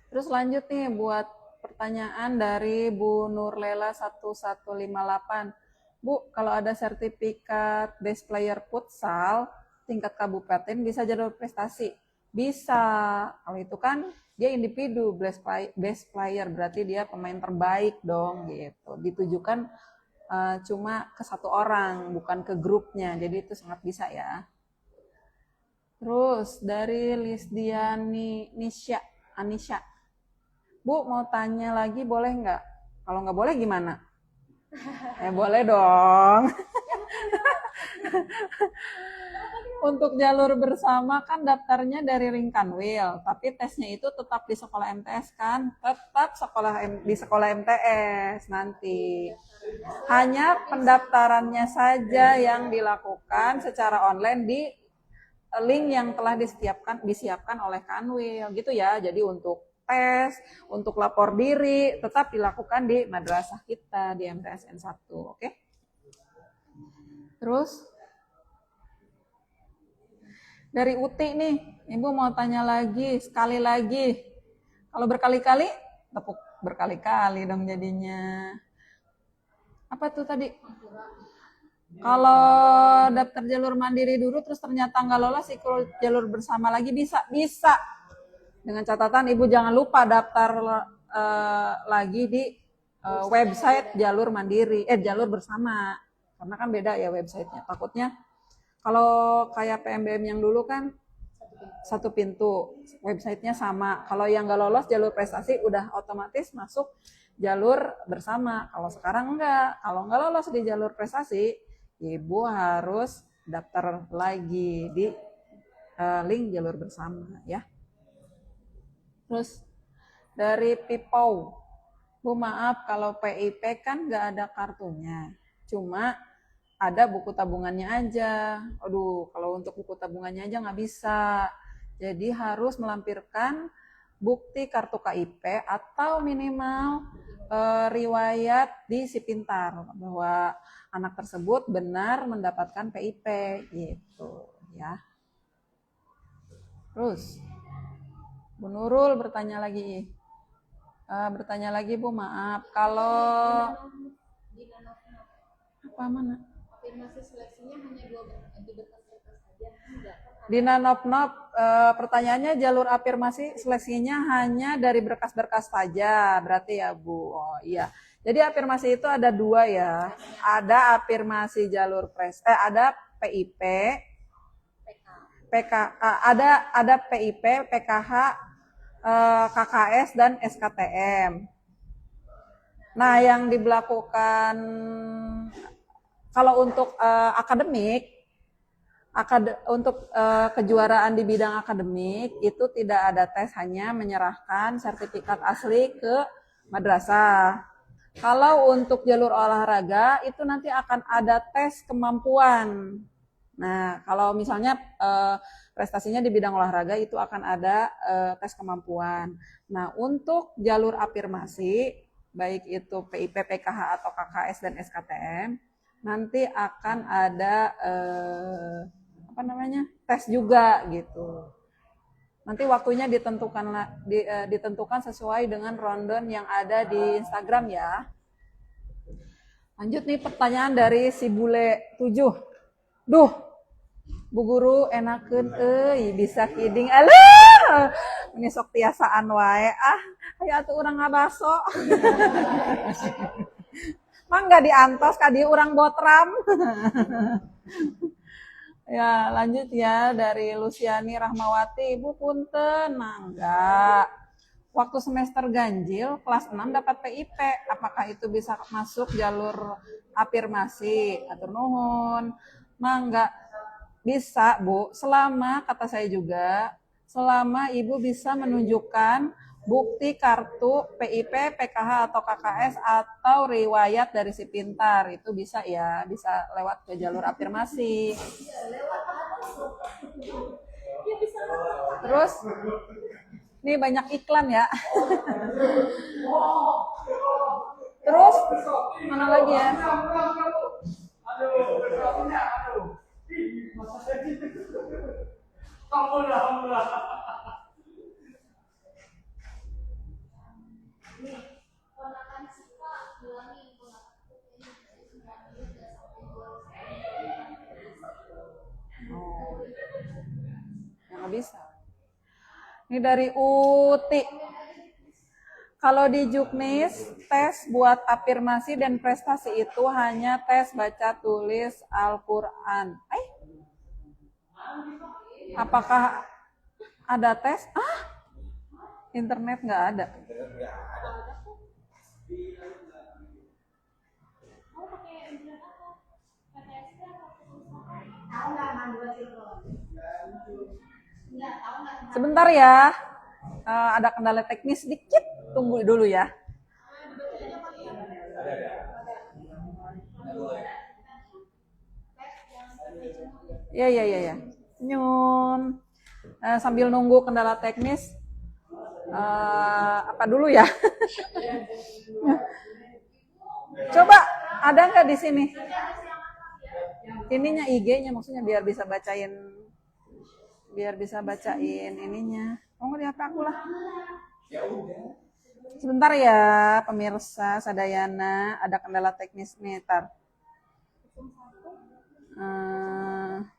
Terus lanjut nih buat pertanyaan dari Bu Nurlela 1158. Bu, kalau ada sertifikat best player futsal tingkat kabupaten bisa jalur prestasi? Bisa. Kalau itu kan dia individu best player, berarti dia pemain terbaik dong gitu. Ditujukan cuma ke satu orang, bukan ke grupnya. Jadi itu sangat bisa ya. Terus dari Lisdiani Anisha. Bu, mau tanya lagi boleh nggak? Kalau nggak boleh gimana? Boleh dong. Untuk jalur bersama kan daftarnya dari Ringkanwil, tapi tesnya itu tetap di sekolah MTS kan? Tetap di sekolah MTS nanti. Hanya pendaftarannya saja yang dilakukan secara online di link yang telah disiapkan oleh Kanwil gitu ya. Jadi untuk tes, untuk lapor diri tetap dilakukan di madrasah kita di MTSN 1, oke? Terus dari Uti nih, Ibu mau tanya lagi, sekali lagi. Kalau berkali-kali, tepuk berkali-kali dong jadinya. Apa tuh tadi? Kalau daftar jalur mandiri dulu terus ternyata nggak lolos ikut jalur bersama lagi bisa. Dengan catatan Ibu jangan lupa daftar lagi di website jalur mandiri, jalur bersama. Karena kan beda ya websitenya. Takutnya kalau kayak PMBM yang dulu kan satu pintu, websitenya sama. Kalau yang nggak lolos jalur prestasi udah otomatis masuk jalur bersama. Kalau sekarang enggak. Kalau nggak lolos di jalur prestasi, Ibu harus daftar lagi di link jalur bersama ya. Terus dari Pipau, Bu maaf kalau PIP kan nggak ada kartunya, cuma ada buku tabungannya aja. Aduh, kalau untuk buku tabungannya aja nggak bisa. Jadi harus melampirkan bukti kartu KIP atau minimal riwayat di si pintar bahwa anak tersebut benar mendapatkan PIP gitu ya. Terus Bu Nurul bertanya lagi. Bu, maaf. Kalau apa mana? Afirmasi seleksinya hanya di berkas-berkas saja, enggak? Di Nanopnop pertanyaannya jalur afirmasi seleksinya hanya dari berkas-berkas saja, berarti ya Bu. Oh iya. Jadi afirmasi itu ada 2 ya. Ada afirmasi jalur ada PIP, ada PIP, PKH, KKS dan SKTM. Nah, yang diberlakukan kalau untuk akademik, untuk kejuaraan di bidang akademik itu tidak ada tes, hanya menyerahkan sertifikat asli ke madrasah. Kalau untuk jalur olahraga itu nanti akan ada tes kemampuan. Nah, kalau misalnya prestasinya di bidang olahraga itu akan ada tes kemampuan. Nah, untuk jalur afirmasi, baik itu PIP, PKH atau KKS dan SKTM, nanti akan ada tes juga gitu. Nanti waktunya ditentukan sesuai dengan rundown yang ada di Instagram ya. Lanjut nih pertanyaan dari si bule 7. Duh, Bu Guru enakeun bisa kidding. Alah, ini sok tiasaan wae. Aya atuh urang ngabaso. Mangga diantos ka dieu urang botram. Ya, lanjut ya dari Luciani Rahmawati. Ibu punten, mangga. Waktu semester ganjil kelas 6 dapat PIP. Apakah itu bisa masuk jalur afirmasi? Atur nuhun. Mangga. Bisa, Bu. Selama, kata saya juga, selama Ibu bisa menunjukkan bukti kartu PIP, PKH atau KKS atau riwayat dari si pintar, itu bisa ya, bisa lewat ke jalur afirmasi. Terus ini banyak iklan ya. Terus mana lagi ya? Nggak bisa. Ini dari Uti. Kalau di Juknis, tes buat afirmasi dan prestasi itu hanya tes baca tulis Al-Quran. Apakah ada tes? Internet nggak ada. Sebentar ya, ada kendala teknis sedikit, tunggu dulu ya. Ya. Nyun. Sambil nunggu kendala teknis, apa dulu ya? Coba ada nggak di sini? Ininya IG-nya maksudnya biar bisa bacain ininya. Oh, di HP aku lah. Sebentar ya pemirsa Sadayana, ada kendala teknis nih, tar. Nah.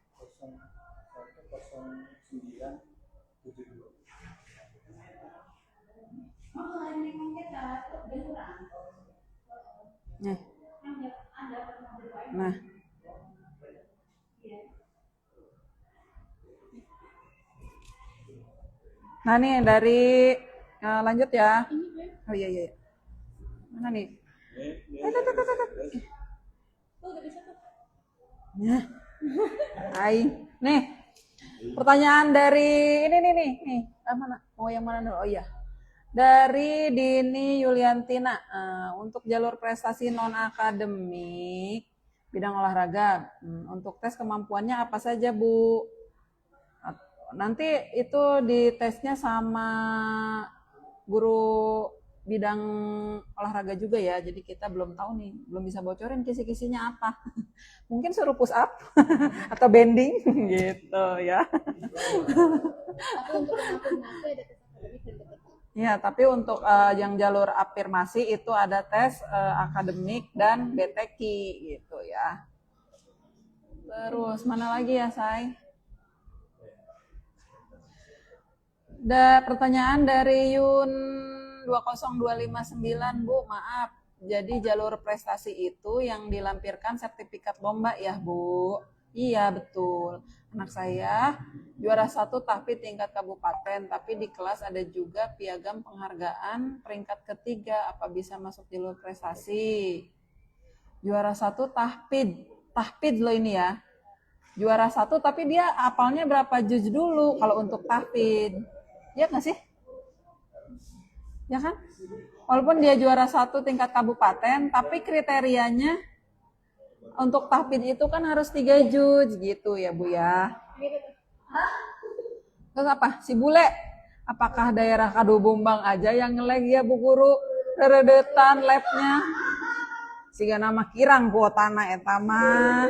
Nah nih dari lanjut ya. Oh iya. Mana nih? Nah. Nih. Pertanyaan dari ini nih. Mana? Mau yang mana dulu? Oh iya. Dari Dini Yuliantina, untuk jalur prestasi non akademik bidang olahraga, untuk tes kemampuannya apa saja, Bu? Nanti itu ditesnya sama guru bidang olahraga juga ya, jadi kita belum tahu nih, belum bisa bocorin kisi-kisinya apa. Mungkin suruh push up atau bending gitu ya. Tapi untuk yang afirmasi ada tes akademik dan BTK. Ya, tapi untuk yang jalur afirmasi itu ada tes akademik dan BTK gitu ya. Terus mana lagi ya, Say? Ada pertanyaan dari Yun 20259, Bu, maaf. Jadi jalur prestasi itu yang dilampirkan sertifikat lomba ya, Bu? Iya, betul. Anak saya juara 1 tahfidz tingkat kabupaten, tapi di kelas ada juga piagam penghargaan peringkat ketiga. Apa bisa masuk jalur prestasi? Juara 1 tahfidz loh ini ya. Juara 1 tapi dia hafalnya berapa juz dulu kalau untuk tahfidz. Ya nggak sih? Ya kan? Walaupun dia juara 1 tingkat kabupaten, tapi kriterianya untuk tahfidz itu kan harus 3 juz gitu ya, Bu ya. Terus apa? Si bule, apakah daerah Kadubumbang aja yang nge-lag ya, Bu Guru? Reredetan labnya. Siga nama kirang kuotana eta mah.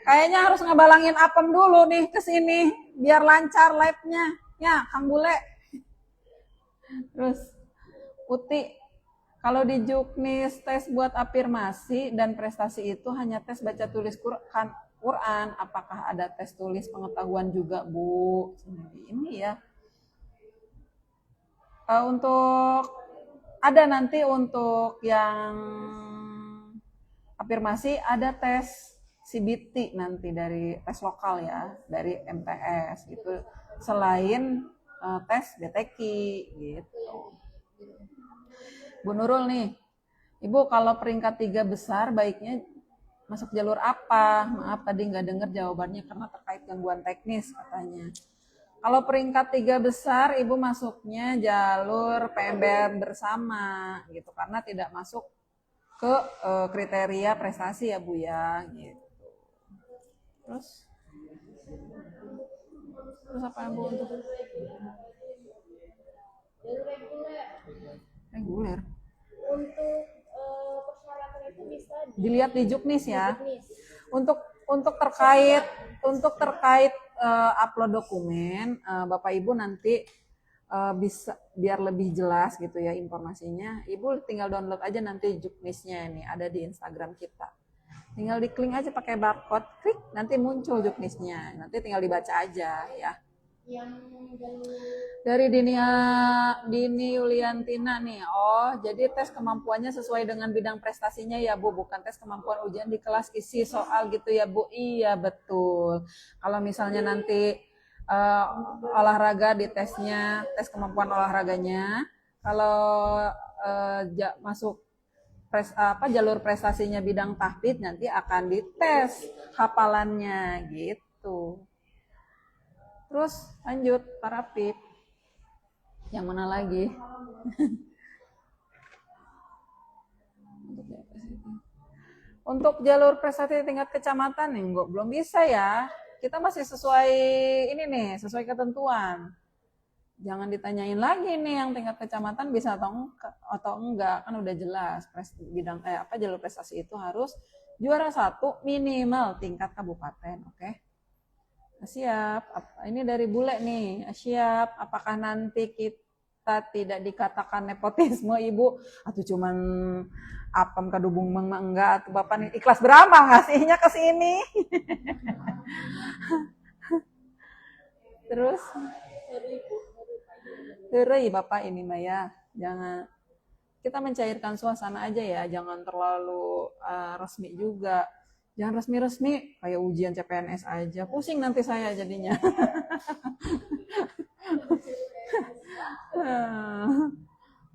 Kayaknya harus ngebalangin apem dulu nih ke sini biar lancar live-nya. Ya, Kang Bule. Terus Uti, kalau di Juknis tes buat afirmasi dan prestasi itu hanya tes baca tulis Quran, apakah ada tes tulis pengetahuan juga, Bu? Ini ya. Untuk ada nanti untuk yang afirmasi ada tes CBT nanti dari tes lokal ya, dari MTS gitu. Selain tes BTK gitu. Bu Nurul nih, Ibu kalau peringkat 3 besar baiknya masuk jalur apa? Maaf tadi nggak dengar jawabannya karena terkait gangguan teknis katanya. Kalau peringkat 3 besar Ibu masuknya jalur PMBM bersama gitu karena tidak masuk ke kriteria prestasi ya Bu ya gitu. Terus apa yang Bu untuk reguler? Untuk persyaratan itu bisa Dilihat di Juknis ya. Juknis. Untuk terkait upload dokumen, Bapak Ibu nanti bisa biar lebih jelas gitu ya informasinya. Ibu tinggal download aja nanti Juknisnya ini ada di Instagram kita. Tinggal diklik aja pakai barcode, klik nanti muncul Juknisnya. Nanti tinggal dibaca aja ya. Yang Dari Dini Yuliantina nih. Oh, jadi tes kemampuannya sesuai dengan bidang prestasinya ya, Bu. Bukan tes kemampuan ujian di kelas isi soal gitu ya, Bu. Iya, betul. Kalau misalnya nanti olahraga di tesnya, tes kemampuan olahraganya, kalau masuk jalur prestasinya bidang tahfidz nanti akan dites hafalannya gitu. Terus lanjut para PIP. Yang mana lagi? Untuk jalur prestasi tingkat kecamatan nih, belum bisa ya. Kita masih sesuai ini nih, sesuai ketentuan. Jangan ditanyain lagi nih yang tingkat kecamatan bisa atau enggak, kan udah jelas bidang jalur prestasi itu harus juara 1 minimal tingkat kabupaten, oke? Siap. Ini dari Bule nih. Siap. Apakah nanti kita tidak dikatakan nepotisme, Ibu? Atau cuman apem kadubung mah enggak? Atau Bapak nih ikhlas berapa ngasihnya ke sini? Terus Heureuy Bapak ini mah ya. Jangan kita mencairkan suasana aja ya, jangan terlalu resmi juga. Jangan resmi-resmi, kayak ujian CPNS aja. Pusing nanti saya jadinya.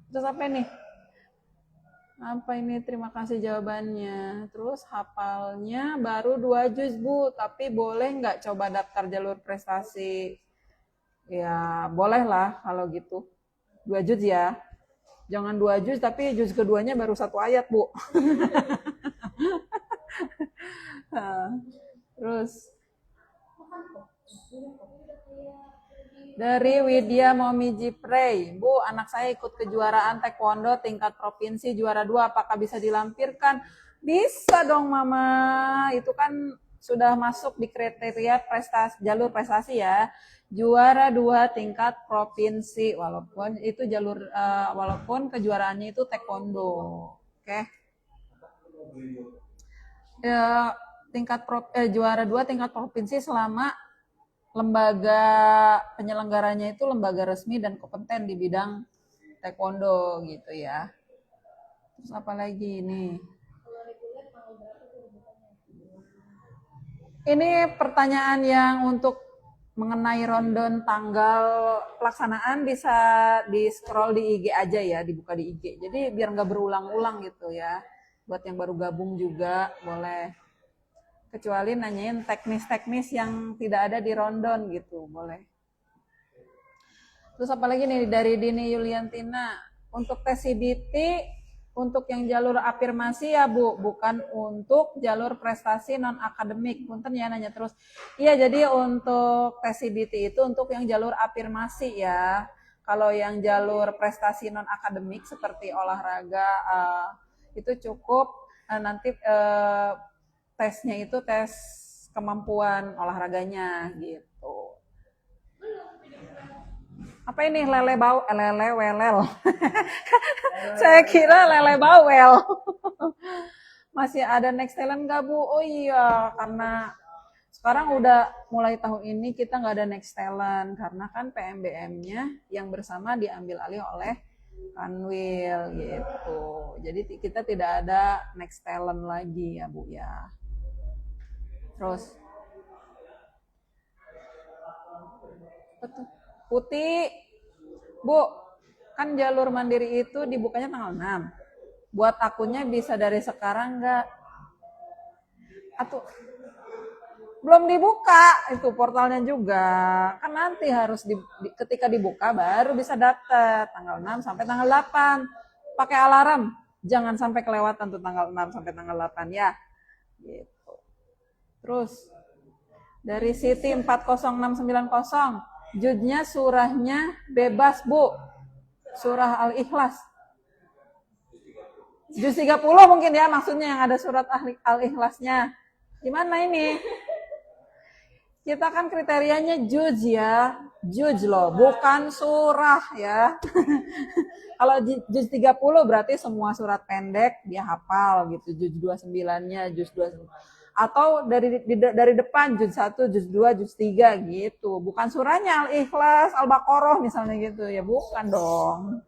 Terus apa nih? Apa ini? Terima kasih jawabannya. Terus hafalnya baru 2 juz, Bu. Tapi boleh nggak coba daftar jalur prestasi? Ya, boleh lah kalau gitu. 2 juz ya. Jangan 2 juz, tapi juz keduanya baru 1 ayat, Bu. Terus Dari Widya Momiji Prey, Bu, anak saya ikut kejuaraan taekwondo tingkat provinsi juara 2, apakah bisa dilampirkan? Bisa dong Mama, itu kan sudah masuk di kriteria prestasi, jalur prestasi ya. Juara 2 tingkat provinsi, walaupun itu walaupun kejuaraannya itu taekwondo. Oke. Juara 2 tingkat provinsi selama lembaga penyelenggaranya itu lembaga resmi dan kompeten di bidang taekwondo gitu ya. Terus apa lagi nih? Ini pertanyaan yang untuk mengenai rondon tanggal pelaksanaan bisa di scroll di IG aja ya, dibuka di IG. Jadi biar nggak berulang-ulang gitu ya. Buat yang baru gabung juga boleh. Kecuali nanyain teknis-teknis yang tidak ada di rondon gitu, boleh. Terus apalagi nih dari Dini Yuliantina, untuk tes CBT, untuk yang jalur afirmasi ya Bu, bukan untuk jalur prestasi non-akademik. Punten ya nanya terus. Iya, jadi untuk tes CBT itu untuk yang jalur afirmasi ya. Kalau yang jalur prestasi non-akademik seperti olahraga, itu cukup nanti tesnya itu tes kemampuan olahraganya gitu. Apa ini lele welel? Saya kira lele bawel. Masih ada next talent nggak Bu? Oh iya, karena sekarang udah mulai tahun ini kita nggak ada next talent karena kan PMBM-nya yang bersama diambil alih oleh Kanwil gitu. Jadi kita tidak ada next talent lagi ya Bu ya. Terus Putih, Bu, kan jalur mandiri itu dibukanya tanggal 6. Buat akunnya bisa dari sekarang nggak? Atau belum dibuka itu portalnya juga. Kan nanti harus ketika dibuka baru bisa daftar tanggal 6 sampai tanggal 8. Pakai alarm, jangan sampai kelewatan tuh tanggal 6 sampai tanggal 8 ya. Gitu. Terus dari Siti 40690, judnya surahnya bebas Bu, surah Al-Ikhlas. Juz 30 mungkin ya maksudnya yang ada surat Al-Ikhlasnya. Gimana ini? Kita kan kriterianya juz ya, juz loh, bukan surah ya. Kalau juz 30 berarti semua surat pendek dia hafal gitu, juz 29-nya, juz 29. Atau dari depan juz 1, juz 2, juz 3 gitu. Bukan surahnya Al-Ikhlas, Al-Baqarah misalnya gitu. Ya bukan dong.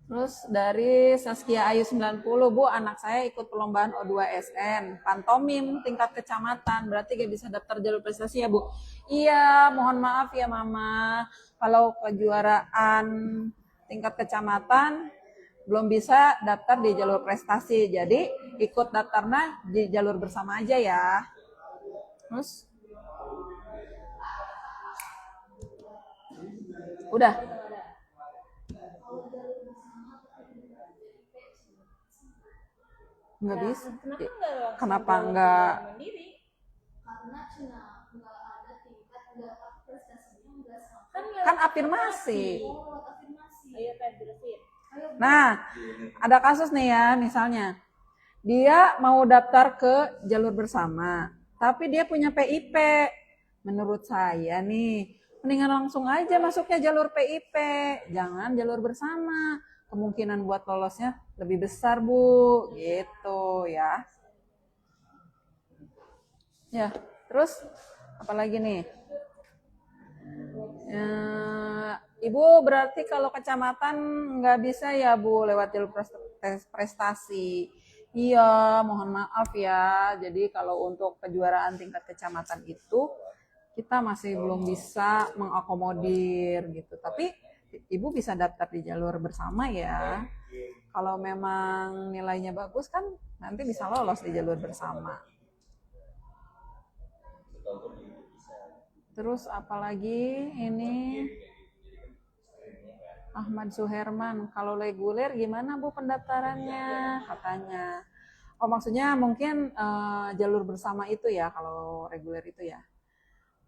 Terus dari Saskia Ayu 90, Bu, anak saya ikut perlombaan O2SN, pantomim tingkat kecamatan. Berarti gak bisa daftar jalur prestasi ya, Bu? Iya, mohon maaf ya Mama. Kalau kejuaraan tingkat kecamatan belum bisa daftar di jalur prestasi, jadi ikut daftarnya di jalur bersama aja ya. Terus udah nggak bisa. Kenapa nggak? Kan afirmasi. Nah, ada kasus nih ya, misalnya dia mau daftar ke jalur bersama, tapi dia punya PIP. Menurut saya nih, mendingan langsung aja masuknya jalur PIP, jangan jalur bersama. Kemungkinan buat lolosnya lebih besar Bu, gitu ya. Ya, terus apalagi nih? Ibu berarti kalau kecamatan nggak bisa ya Bu lewat jalur prestasi. Iya, mohon maaf ya. Jadi kalau untuk kejuaraan tingkat kecamatan itu kita masih belum bisa mengakomodir gitu. Tapi Ibu bisa daftar di jalur bersama ya. Kalau memang nilainya bagus kan nanti bisa lolos di jalur bersama. Terus apalagi ini Ahmad Suherman, kalau reguler gimana Bu pendaftarannya? Katanya. Oh maksudnya mungkin jalur bersama itu ya kalau reguler itu ya.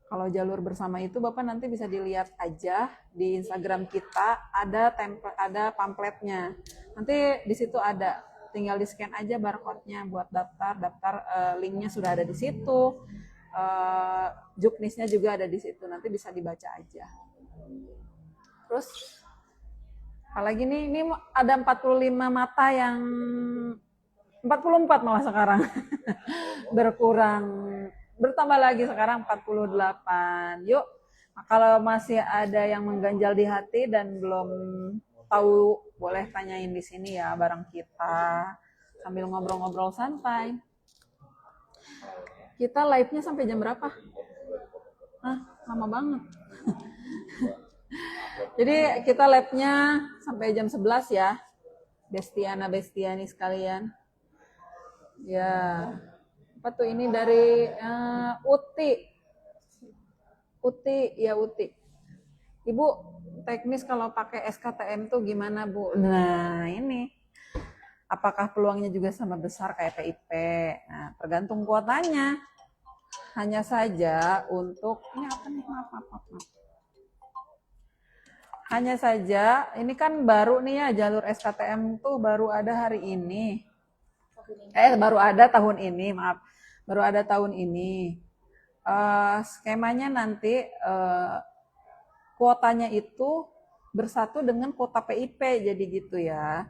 Kalau jalur bersama itu Bapak nanti bisa dilihat aja di Instagram kita, ada ada pamfletnya. Nanti di situ ada, tinggal di-scan aja barcode-nya buat daftar, linknya sudah ada di situ. Juknisnya juga ada di situ, nanti bisa dibaca aja. Terus apalagi nih, ini ada 45 mata yang 44 malah sekarang berkurang, bertambah lagi sekarang 48. Yuk, kalau masih ada yang mengganjal di hati dan belum tahu, boleh tanyain di sini ya bareng kita sambil ngobrol-ngobrol santai. Kita live-nya sampai jam berapa? Lama banget. Jadi kita live-nya sampai jam 11 ya. Bestiani sekalian. Ya. Apa tuh ini dari Uti. Uti. Ibu, teknis kalau pakai SKTM tuh gimana, Bu? Nah, ini. Apakah peluangnya juga sama besar kayak PIP? Nah, tergantung kuotanya. Hanya saja untuk ini apa nih? Maaf. Hanya saja ini kan baru nih ya, jalur SKTM tuh baru ada hari ini. Baru ada tahun ini, maaf. Baru ada tahun ini. Skemanya nanti kuotanya itu bersatu dengan kuota PIP, jadi gitu ya.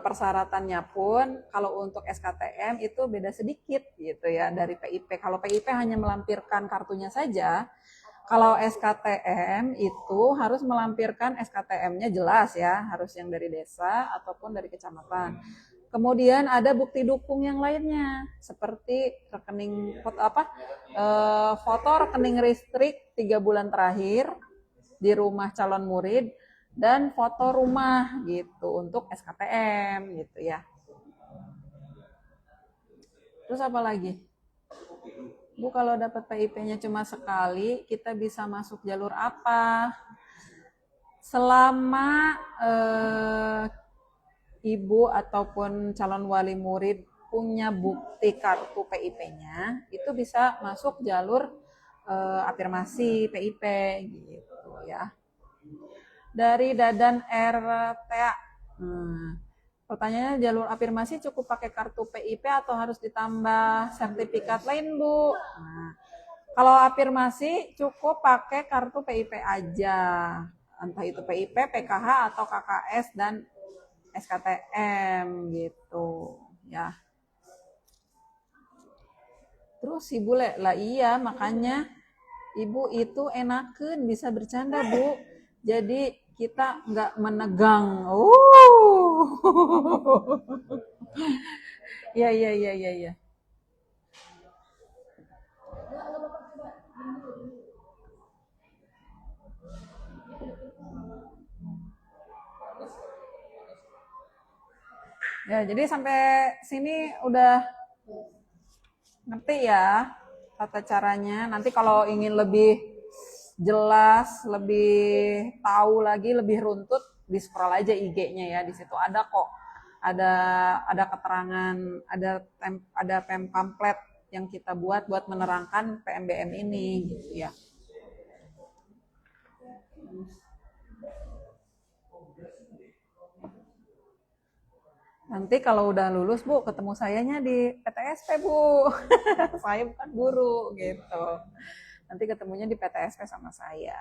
Persyaratannya pun kalau untuk SKTM itu beda sedikit gitu ya dari PIP. Kalau PIP hanya melampirkan kartunya saja, kalau SKTM itu harus melampirkan SKTM-nya jelas ya, harus yang dari desa ataupun dari kecamatan. Kemudian ada bukti dukung yang lainnya seperti rekening foto rekening listrik 3 bulan terakhir di rumah calon murid dan foto rumah gitu untuk SKTM gitu ya. Terus apa lagi? Bu, kalau dapat PIP-nya cuma sekali, kita bisa masuk jalur apa? Selama ibu ataupun calon wali murid punya bukti kartu PIP-nya, itu bisa masuk jalur afirmasi PIP gitu ya. Dari Dadan RTA. Pertanyaannya, jalur afirmasi cukup pakai kartu PIP atau harus ditambah sertifikat lain, Bu? Nah, kalau afirmasi cukup pakai kartu PIP aja. Entah itu PIP, PKH, atau KKS dan SKTM gitu ya. Terus Ibu lah iya, makanya Ibu itu enakan bisa bercanda, Bu. Jadi kita nggak menegang. Iya. Ya, jadi sampai sini udah ngerti ya tata caranya. Nanti kalau ingin lebih jelas, lebih tahu lagi, lebih runtut, di scroll aja IG-nya ya. Di situ ada kok. Ada keterangan, ada pamflet yang kita buat menerangkan PMBM ini gitu ya. Nanti kalau udah lulus, Bu, ketemu sayanya di PTSP, Bu. Saya bukan guru gitu. Nanti ketemunya di PTSP sama saya.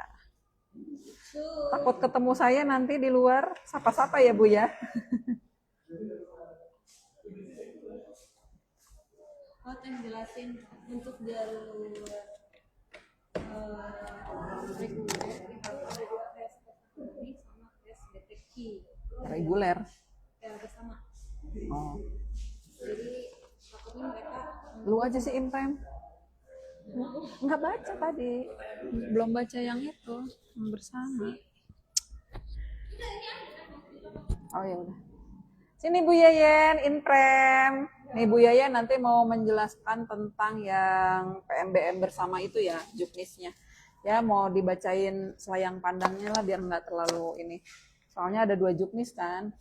Takut ketemu saya nanti di luar, sapa-sapa ya, Bu ya. Yang jelasin untuk jalur reguler itu ada 2 tes sama tes BTQ. Reguler. Bersama. Oh. Jadi takutnya mereka Lu aja sih Imprem. Nggak baca tadi. Belum baca yang itu, yang bersama. Oh ya udah. Sini Bu Yayen, Imprem. Nih Bu Yayen nanti mau menjelaskan tentang yang PMBM bersama itu ya, juknisnya. Ya mau dibacain selayang pandangnya lah biar nggak terlalu ini. Soalnya ada 2 juknis kan.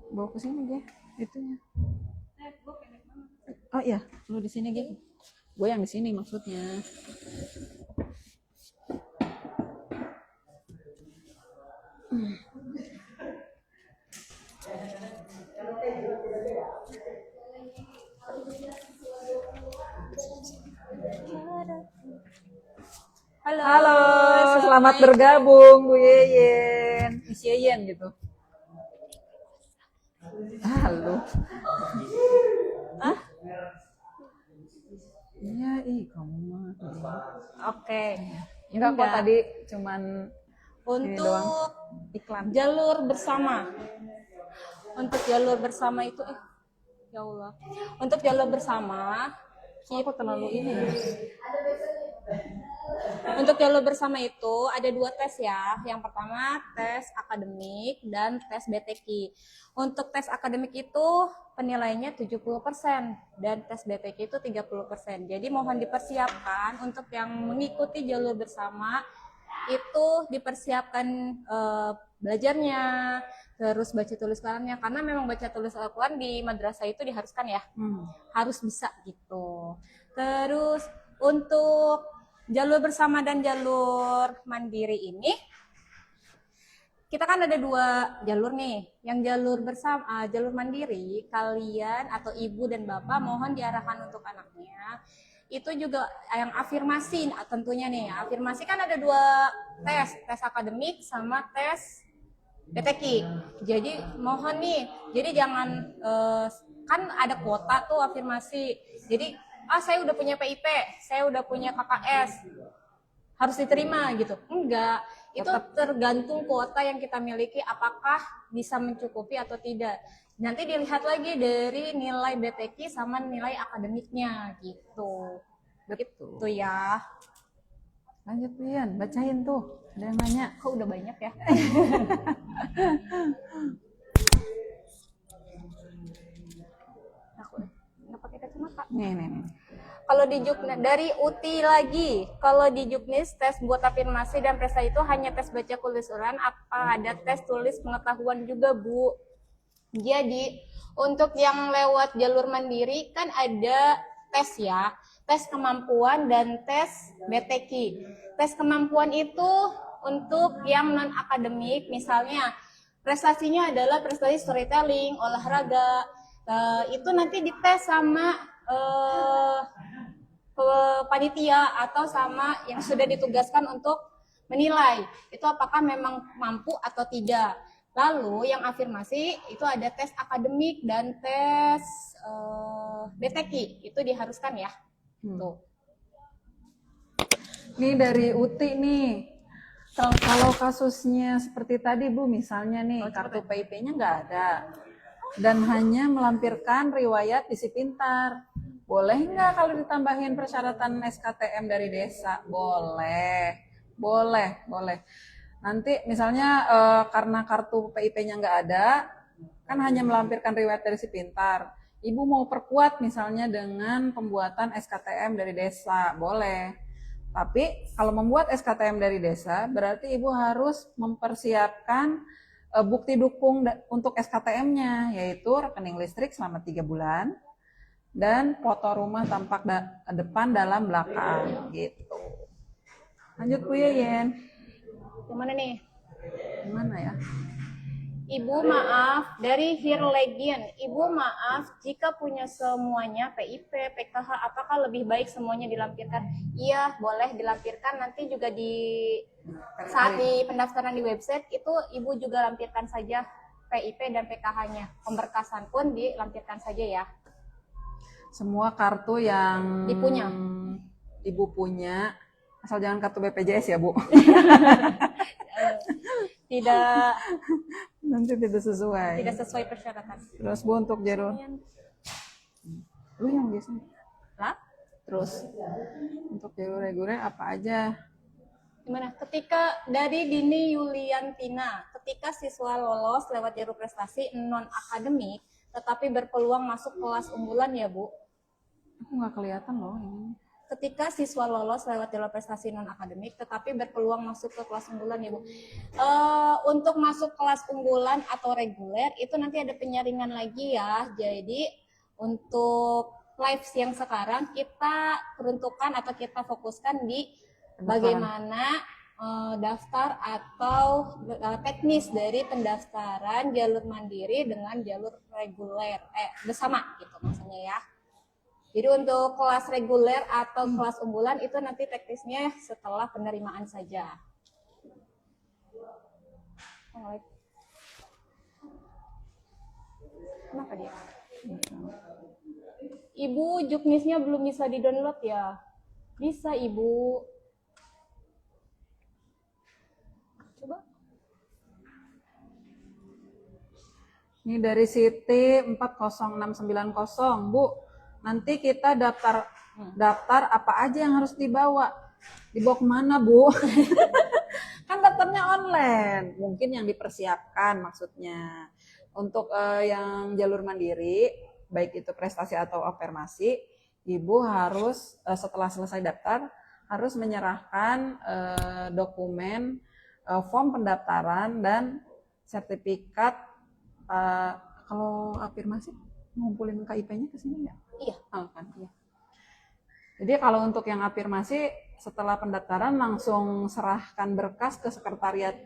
Bawa ke sini Ge, itunya. Oh iya, lu di sini Ge. Gue yang di sini maksudnya. Halo. Halo, selamat bergabung Bu Yeyen. Miss Yeyen gitu. Halo. Iya, kamu mah. Oke. Enggak kok Enggak. tadi cuman ini doang. Untuk Iklan. jalur bersama. Untuk jalur bersama itu ya Allah. Untuk jalur bersama Aku terlalu ini ya. Untuk jalur bersama itu ada 2 tes ya. Yang pertama tes akademik dan tes BTQ. Untuk tes akademik itu penilaiannya 70% dan tes BTQ itu 30%. Jadi mohon dipersiapkan untuk yang mengikuti jalur bersama itu dipersiapkan belajarnya, terus baca tulis Al-Qurannya, karena memang baca tulis Al-Quran di madrasah itu diharuskan ya. Harus bisa gitu. Terus untuk jalur bersama dan jalur mandiri ini kita kan ada 2 jalur nih. Yang jalur bersama, jalur mandiri, kalian atau ibu dan bapak mohon diarahkan untuk anaknya. Itu juga yang afirmasi tentunya nih. Afirmasi kan ada 2 tes akademik sama tes BTQ. Jadi mohon nih, jadi jangan kan ada kuota tuh afirmasi. Jadi saya udah punya PIP, saya udah punya KKS, harus diterima gitu. Enggak, itu tergantung kuota yang kita miliki apakah bisa mencukupi atau tidak. Nanti dilihat lagi dari nilai BTQ sama nilai akademiknya gitu. Begitu ya. Lanjut Pian, bacain tuh. Ada yang nanya. Kok udah banyak ya? Aku nggak pakai kacamata. Nih. Kalau di Juknis dari UTI lagi, kalau di Juknis tes buat afirmasi dan prestasi itu hanya tes baca tulis Quran, apa ada tes tulis pengetahuan juga Bu? Jadi untuk yang lewat jalur mandiri kan ada tes ya, tes kemampuan dan tes BTQ. Tes kemampuan itu untuk yang non akademik, misalnya prestasinya adalah prestasi storytelling, olahraga, itu nanti dites sama panitia atau sama yang sudah ditugaskan untuk menilai itu apakah memang mampu atau tidak. Lalu yang afirmasi itu ada tes akademik dan tes BTQ, itu diharuskan ya. Tuh. Nih dari UTI nih. Kalau kasusnya seperti tadi Bu, misalnya nih kartu PIP-nya nggak ada dan hanya melampirkan riwayat isi pintar. Boleh nggak kalau ditambahin persyaratan SKTM dari desa? Boleh. Nanti misalnya karena kartu PIP-nya nggak ada, kan hanya melampirkan riwayat dari si pintar. Ibu mau perkuat misalnya dengan pembuatan SKTM dari desa, boleh. Tapi kalau membuat SKTM dari desa, berarti ibu harus mempersiapkan bukti dukung untuk SKTM-nya, yaitu rekening listrik selama 3 bulan, dan foto rumah tampak depan dalam belakang gitu. Lanjut Bu Yeyen. Gimana nih? Gimana ya? Ibu maaf dari Hirlegian. Ibu maaf jika punya semuanya PIP, PKH, apakah lebih baik semuanya dilampirkan? Iya, boleh dilampirkan. Nanti juga saat di pendaftaran di website itu ibu juga lampirkan saja PIP dan PKH-nya. Pemberkasan pun dilampirkan saja ya. Semua kartu yang Dipunya. Ibu punya, asal jangan kartu BPJS ya Bu. Tidak Nanti tidak sesuai. persyaratan. Terus Bu untuk jalur, lu yang biasanya. Lah? Terus untuk jalur reguler apa aja? Gimana? Ketika dari Dini Yuliantina, ketika siswa lolos lewat jalur prestasi non akademik, tetapi berpeluang masuk kelas unggulan ya Bu. Aku nggak kelihatan loh ini. Ketika siswa lolos lewat jalur prestasi non akademik, tetapi berpeluang masuk ke kelas unggulan ya Bu. Untuk masuk kelas unggulan atau reguler itu nanti ada penyaringan lagi ya. Jadi untuk live yang sekarang kita peruntukkan atau kita fokuskan di bagaimana daftar atau teknis dari pendaftaran jalur mandiri dengan jalur reguler bersama gitu maksudnya ya. Jadi untuk kelas reguler atau kelas unggulan itu nanti teknisnya setelah penerimaan saja. Kenapa dia? Ibu, juknisnya belum bisa di-download ya? Bisa, Ibu. Coba. Ini dari Siti 40690, Bu. Nanti kita daftar apa aja yang harus dibawa. Dibawa kemana, Bu? Kan daftarnya online. Mungkin yang dipersiapkan maksudnya. Untuk yang jalur mandiri, baik itu prestasi atau afirmasi, Ibu harus setelah selesai daftar harus menyerahkan dokumen form pendaftaran dan sertifikat. Kalau afirmasi ngumpulin KIP-nya ke sini nggak? Iya. Oh, kan, iya. Jadi kalau untuk yang afirmasi setelah pendaftaran langsung serahkan berkas ke sekretariat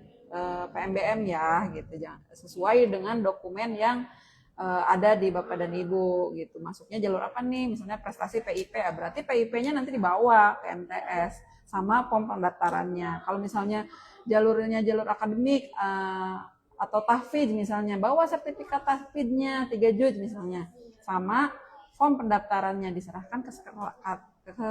PMBM ya gitu, sesuai dengan dokumen yang ada di Bapak dan Ibu gitu. Masuknya jalur apa nih? Misalnya prestasi PIP, berarti PIP-nya nanti dibawa ke MTS sama form pendaftarannya. Kalau misalnya jalurnya jalur akademik atau tahfidz misalnya, bawa sertifikat tahfidznya 3 juz misalnya, sama form pendaftarannya diserahkan ke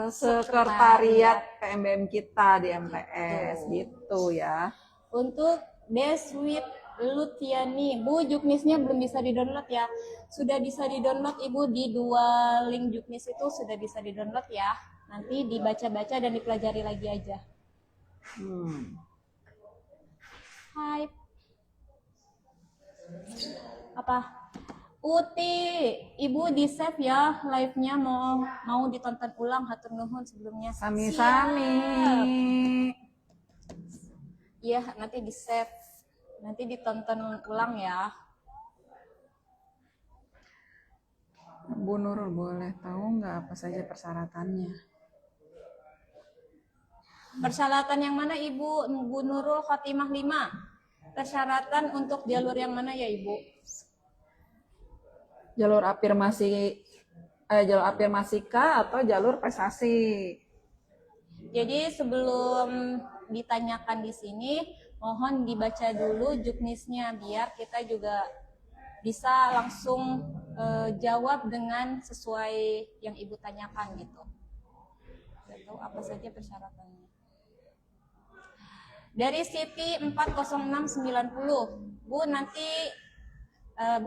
sekretariat PMBM kita di MTS gitu ya. Untuk Deswit Lutiani, Bu, juknisnya belum bisa di-download ya. Sudah bisa di-download, Ibu, di 2 link juknis itu sudah bisa di-download ya. Nanti dibaca-baca dan dipelajari lagi aja. Hai. Apa? Uti, Ibu di save ya live-nya, mau ditonton ulang, hatur nuhun sebelumnya. Sami-sami. Iya, nanti di save, nanti ditonton ulang ya. Bu Nurul, boleh tahu nggak apa saja persyaratannya? Persyaratan yang mana Ibu? Bu Nurul Khotimah 5. Persyaratan untuk jalur yang mana ya Ibu? Jalur afirmasi kah atau jalur prestasi? Jadi sebelum ditanyakan di sini, mohon dibaca dulu juknisnya biar kita juga bisa langsung jawab dengan sesuai yang Ibu tanyakan gitu. Tahu apa saja persyaratannya. Dari Siti 40690, Bu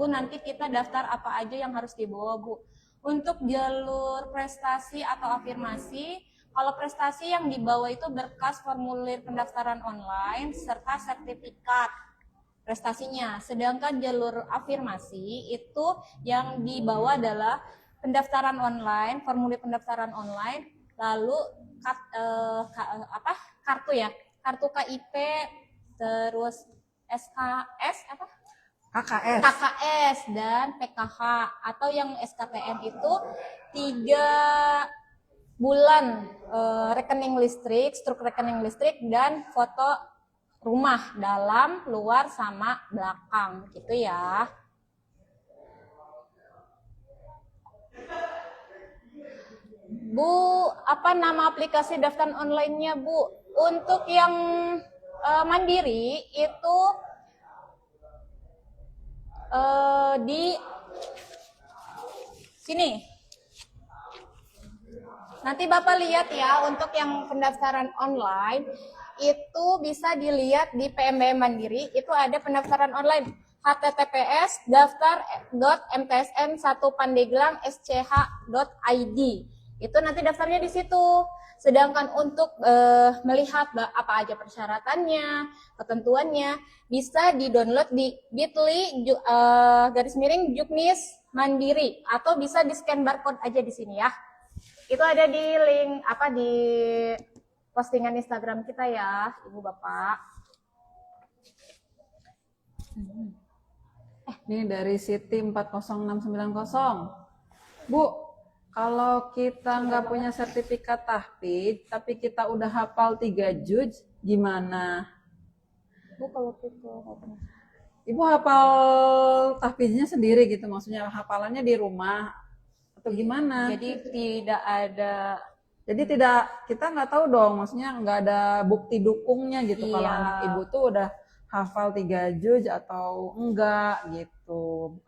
nanti kita daftar apa aja yang harus dibawa, Bu. Untuk jalur prestasi atau afirmasi, kalau prestasi yang dibawa itu berkas formulir pendaftaran online serta sertifikat prestasinya. Sedangkan jalur afirmasi itu yang dibawa adalah pendaftaran online, formulir pendaftaran online, lalu kartu ya, kartu KIP, terus SKS apa? KKS dan PKH, atau yang SKTM itu 3 bulan rekening listrik, struk rekening listrik, dan foto rumah dalam, luar, sama belakang gitu ya. Bu, apa nama aplikasi daftar online-nya, Bu? Untuk yang mandiri itu di sini. Nanti Bapak lihat ya, untuk yang pendaftaran online itu bisa dilihat di PMBM Mandiri, itu ada pendaftaran online https://mtsn1pandeglang.sch.id. Itu nanti daftarnya di situ. Sedangkan untuk melihat apa aja persyaratannya, ketentuannya, bisa di-download di bit.ly/juknis mandiri, atau bisa di-scan barcode aja di sini ya. Itu ada di link di postingan Instagram kita ya, Ibu Bapak. Ini dari Siti 40690. Bu, Kalau kita nggak punya sertifikat tahfidz, tapi kita udah hafal 3 juz, gimana? Bu kalau gitu nggak pernah. Ibu hafal tahfidznya sendiri gitu, maksudnya hafalannya di rumah atau gimana? Jadi tidak ada. Jadi tidak, kita nggak tahu dong, maksudnya nggak ada bukti dukungnya gitu kalau Iya. anak ibu tuh udah hafal 3 juz atau enggak gitu,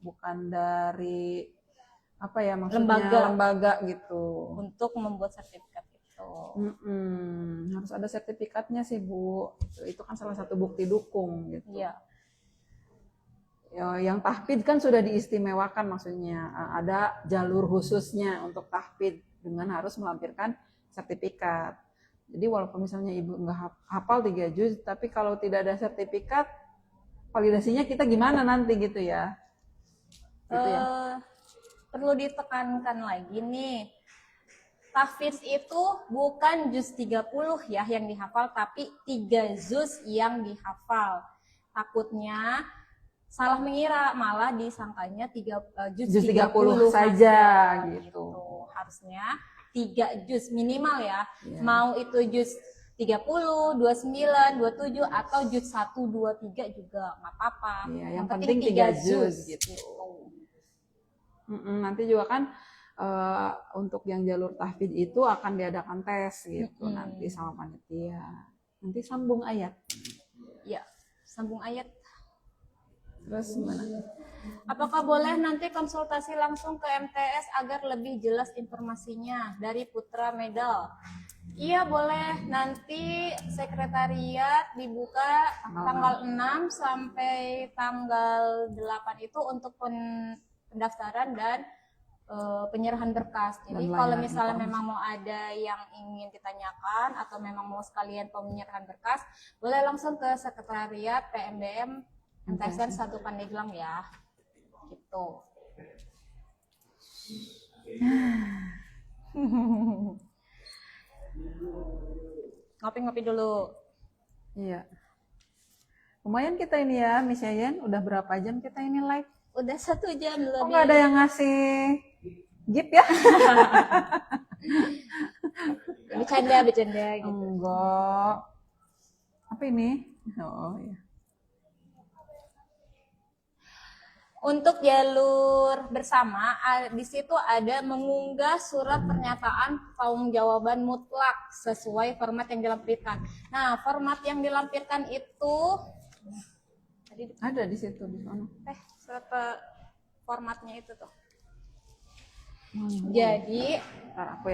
bukan dari apa ya maksudnya lembaga gitu. Untuk membuat sertifikat itu. Harus ada sertifikatnya sih Bu. Itu kan salah satu bukti dukung gitu. Iya. Ya, yang tahfidz kan sudah diistimewakan, maksudnya ada jalur khususnya untuk tahfidz dengan harus melampirkan sertifikat. Jadi walaupun misalnya ibu nggak hafal 3 juz, tapi kalau tidak ada sertifikat, validasinya kita gimana nanti gitu ya? Gitu ya. Perlu ditekankan lagi nih, tahfidz itu bukan juz 30 ya yang dihafal, tapi 3 juz yang dihafal. Takutnya salah mengira, malah disangkanya juz 30 saja gitu. Harusnya 3 juz minimal ya. Mau itu juz 30, 29, 27 atau juz 1, 2, 3 juga nggak apa-apa. Iya, yang penting 3 juz gitu. Nanti juga kan untuk yang jalur tahfidz itu akan diadakan tes gitu nanti sama panitia. Nanti sambung ayat. Ya, sambung ayat. Terus gimana? Apakah boleh nanti konsultasi langsung ke MTS agar lebih jelas informasinya? Dari Putra Medal. Iya boleh, nanti sekretariat dibuka tanggal 6 sampai tanggal 8 itu untuk pendaftaran dan penyerahan berkas. Jadi kalau misalnya memang mau ada yang ingin ditanyakan atau memang mau sekalian penyerahan berkas, boleh langsung ke sekretariat PMBM MTSN 1 Pandeglang ya. Gitu. Ngopi-ngopi dulu. Iya. Lumayan kita ini ya, Miss Yayan. Udah berapa jam kita ini live? Udah 1 jam lebih. Kok nggak ada yang ngasih gift ya? Bercanda gitu. Enggak. Apa ini? Oh iya. Untuk jalur bersama, di situ ada mengunggah surat pernyataan pertanggungjawaban mutlak sesuai format yang dilampirkan. Nah, format yang dilampirkan itu tadi Ada di situ di sana. surat formatnya itu tuh. Jadi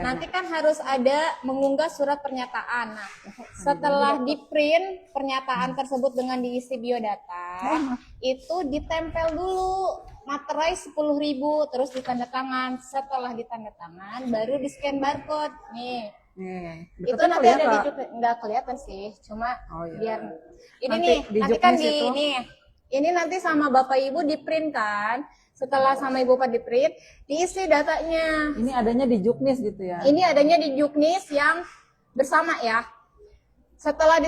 nanti kan harus ada mengunggah surat pernyataan. Nah, setelah di print pernyataan tersebut dengan diisi biodata, itu ditempel dulu materai 10.000, terus ditanda tangan. Setelah ditanda tangan, baru di scan barcode. Nih. Itu nanti ada di nggak kelihatan sih, cuma biar ini nanti kan ini nanti sama bapak ibu di print kan. Setelah sama ibu Pak di print, diisi datanya. Ini adanya di Juknis gitu ya? Ini adanya di Juknis yang bersama ya. Setelah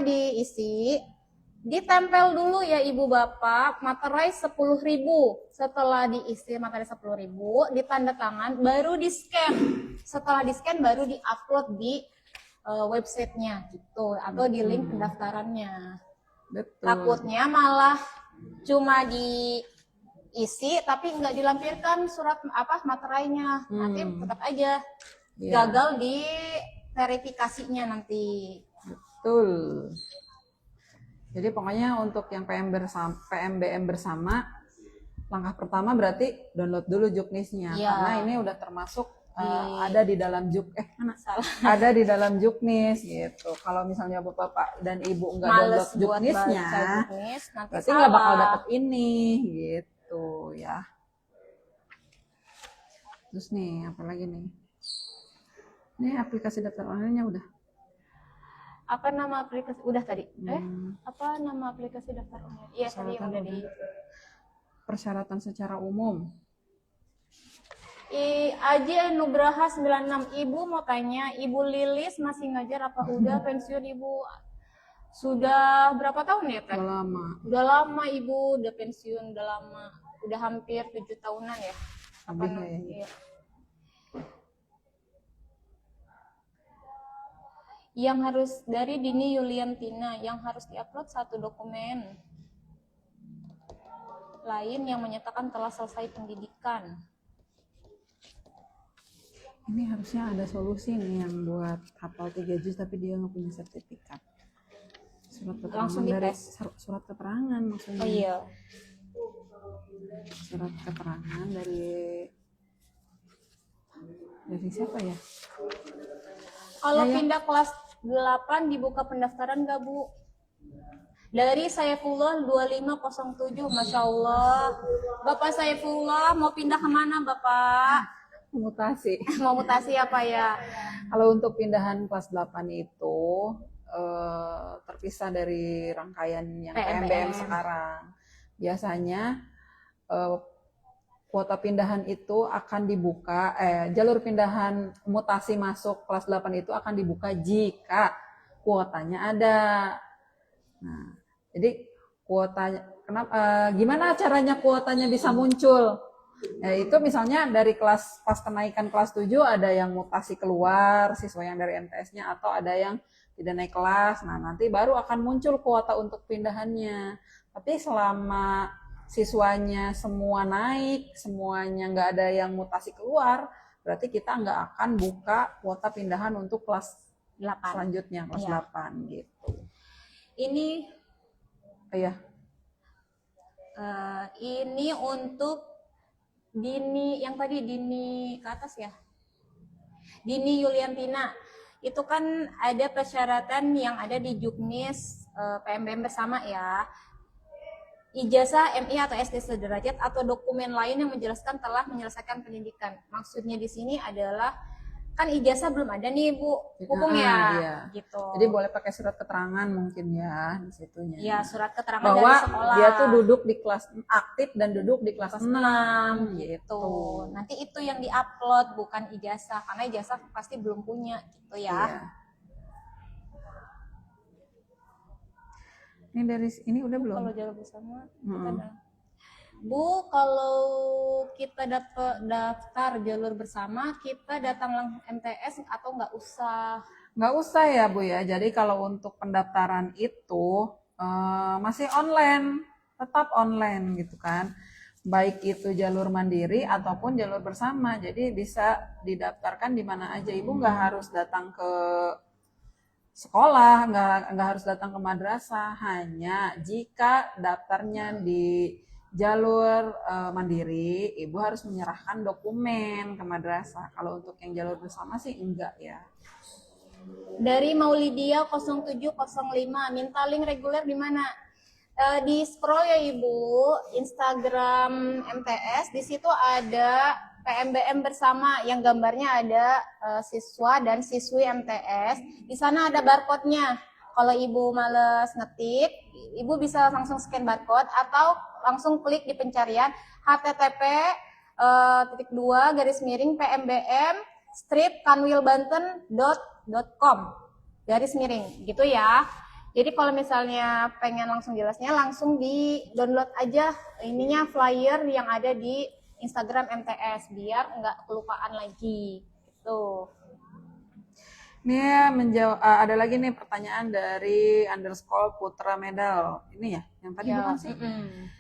diisi, ditempel dulu ya ibu bapak, materai 10.000. Setelah diisi materai 10.000, ditanda tangan, baru di scan. Setelah di scan, baru di-upload di websitenya gitu, atau di link pendaftarannya. Betul. Takutnya malah cuma diisi tapi nggak dilampirkan surat materainya, nanti tetap aja gagal di verifikasinya nanti. Betul. Jadi pokoknya untuk yang PMBM bersama, langkah pertama berarti download dulu Juknisnya, karena ini udah termasuk ada di dalam ada di dalam Juknis gitu. Kalau misalnya bapak dan ibu nggak download Juknisnya, berarti nggak bakal dapet ini gitu ya. Terus nih apa lagi nih? Ini aplikasi daftar online-nya udah. Apa nama aplikasi? Udah tadi. Apa nama aplikasi daftar online? Iya tadi udah di. Persyaratan secara umum. Aji Nugraha 96, ibu mau tanya, ibu Lilis masih ngajar apa udah pensiun ibu? Sudah berapa tahun ya teh? Udah lama. Udah lama ibu, udah pensiun, udah lama, udah hampir 7 tahunan ya. Lebih Apa, kayaknya. iya. Yang harus dari Dini Yuliantina, yang harus diupload 1 dokumen lain yang menyatakan telah selesai pendidikan. Ini harusnya ada solusi nih yang buat hafal 3 juz tapi dia nggak punya sertifikat. Surat keterangan Langsung dari dites. surat keterangan maksudnya. Oh iya. Surat keterangan dari siapa ya? Kalau Ya, ya. pindah kelas 8 dibuka pendaftaran nggak, Bu? Dari Saifullah 2507, Masya Allah. Bapak Saifullah mau pindah kemana, Bapak? Mutasi. Mau mutasi apa ya? Kalau untuk pindahan kelas 8 itu terpisah dari rangkaian yang PMBM sekarang. Biasanya kuota pindahan itu akan dibuka, jalur pindahan mutasi masuk kelas 8 itu akan dibuka jika kuotanya ada. Nah, jadi kuotanya, gimana caranya kuotanya bisa muncul? Ya, itu misalnya dari kelas, pas kenaikan kelas 7 ada yang mutasi keluar, siswa yang dari MTS-nya, atau ada yang tidak naik kelas. Nah, nanti baru akan muncul kuota untuk pindahannya. Tapi selama siswanya semua naik, semuanya nggak ada yang mutasi keluar, berarti kita nggak akan buka kuota pindahan untuk kelas 8. selanjutnya, kelas Iya. 8 gitu. Ini Iya. ini untuk Dini, yang tadi Dini ke atas ya, Dini Yuliantina. Itu kan ada persyaratan yang ada di Juknis PMBM bersama ya. Ijazah MI atau SD sederajat atau dokumen lain yang menjelaskan telah menyelesaikan pendidikan. Maksudnya di sini adalah kan ijazah belum ada nih, Bu, Pupung ya, Iya. gitu. Jadi boleh pakai surat keterangan mungkin ya di situnya. Ya, surat keterangan Bahwa dari sekolah. dia tuh duduk di kelas aktif dan duduk di kelas 6 gitu. Tuh, nanti itu yang diupload, bukan ijazah, karena ijazah pasti belum punya gitu ya. Iya. Ini dari ini udah belum? Kalau jalur bersama kita Mm-mm. ada. Bu, kalau kita daftar jalur bersama, kita datang langsung MTS atau nggak usah? Nggak usah ya Bu ya. Jadi kalau untuk pendaftaran itu masih online, tetap online gitu kan. Baik itu jalur mandiri ataupun jalur bersama. Jadi bisa didaftarkan di mana aja. Ibu nggak harus datang ke sekolah, nggak harus datang ke madrasah. Hanya jika daftarnya di jalur mandiri, ibu harus menyerahkan dokumen ke madrasah. Kalau untuk yang jalur bersama sih enggak ya. Dari Maulidia 0705, minta link reguler di mana? Di scroll ya Ibu, Instagram MTS, di situ ada PMBM bersama yang gambarnya ada siswa dan siswi MTS. Di sana ada barcode-nya. Kalau Ibu males ngetik, Ibu bisa langsung scan barcode atau langsung klik di pencarian http://pmbm/kanwilbanten.com gitu ya. Jadi kalau misalnya pengen langsung jelasnya, langsung di download aja ininya flyer yang ada di Instagram MTS biar nggak kelupaan lagi gitu. Ini menjawab ada lagi nih pertanyaan dari _Putra Medal. Ini ya, yang tadi bukan sih?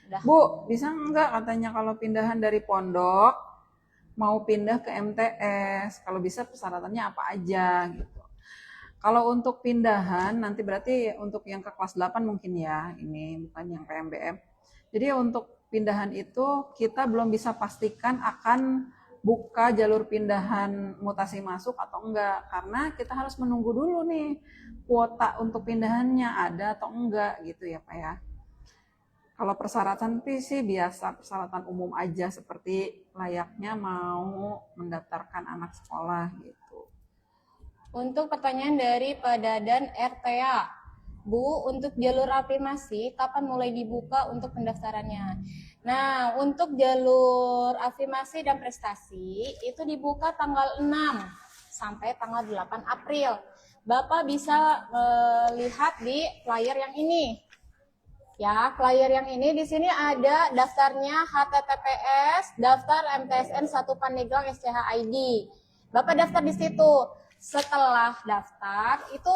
Udah. Bu, bisa nggak katanya kalau pindahan dari pondok mau pindah ke MTS? Kalau bisa persyaratannya apa aja gitu. Kalau untuk pindahan nanti berarti untuk yang ke kelas 8 mungkin ya, ini bukan yang PMBM. Jadi untuk pindahan itu kita belum bisa pastikan akan buka jalur pindahan mutasi masuk atau enggak, karena kita harus menunggu dulu nih kuota untuk pindahannya ada atau enggak gitu ya Pak ya. Kalau persyaratan sih biasa persyaratan umum aja seperti layaknya mau mendaftarkan anak sekolah gitu. Untuk pertanyaan dari Pak Dadan RTA, Bu, untuk jalur afirmasi kapan mulai dibuka untuk pendaftarannya? Nah, untuk jalur afirmasi dan prestasi itu dibuka tanggal 6 sampai tanggal 8 April. Bapak bisa lihat di flyer yang ini. Ya, flyer yang ini di sini ada daftarnya HTTPS daftar MTSN 1 Pandeglang SCH ID. Bapak daftar di situ. Setelah daftar itu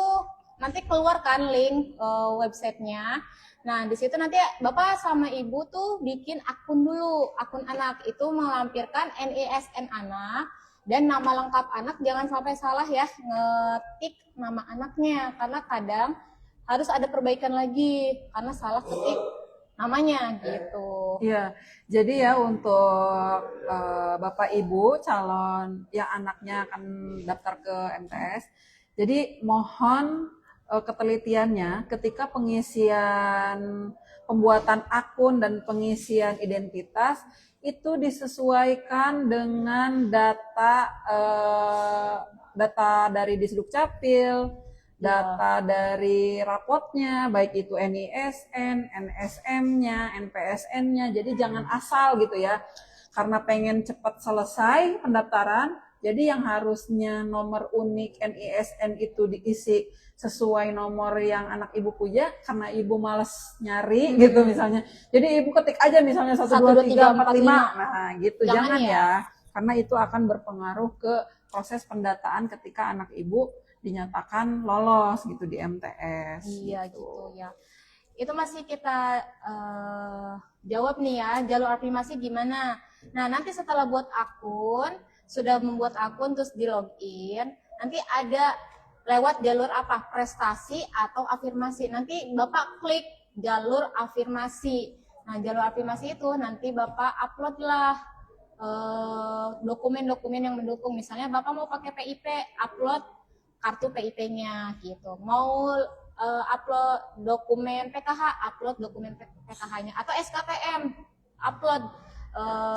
nanti keluar kan link websitenya. Nah, di situ nanti Bapak sama Ibu tuh bikin akun dulu. Akun anak itu melampirkan NISN anak dan nama lengkap anak, jangan sampai salah ya ngetik nama anaknya, karena kadang harus ada perbaikan lagi karena salah ketik namanya gitu. Iya, jadi ya untuk Bapak Ibu calon yang anaknya akan daftar ke MTS, jadi mohon ketelitiannya ketika pengisian pembuatan akun dan pengisian identitas itu disesuaikan dengan data dari Disduk Capil, data dari rapotnya, baik itu NISN, NSM-nya, NPSN-nya. Jadi jangan asal gitu ya. Karena pengen cepat selesai pendaftaran, jadi yang harusnya nomor unik NISN itu diisi sesuai nomor yang anak ibu punya, karena ibu males nyari gitu misalnya. Jadi ibu ketik aja misalnya 1, 2, 3, 4, 5. Nah gitu, jangan ya. Karena itu akan berpengaruh ke proses pendataan ketika anak ibu dinyatakan lolos gitu di MTS. Iya gitu ya. Itu masih kita jawab nih ya, jalur afirmasi gimana. Nah, nanti setelah buat akun, sudah membuat akun terus di login, nanti ada lewat jalur apa? Prestasi atau afirmasi. Nanti Bapak klik jalur afirmasi. Nah, jalur afirmasi itu nanti Bapak uploadlah dokumen-dokumen yang mendukung. Misalnya Bapak mau pakai PIP, upload kartu PIP-nya gitu. Mau upload dokumen PKH, upload dokumen PKH-nya. Atau SKTM, upload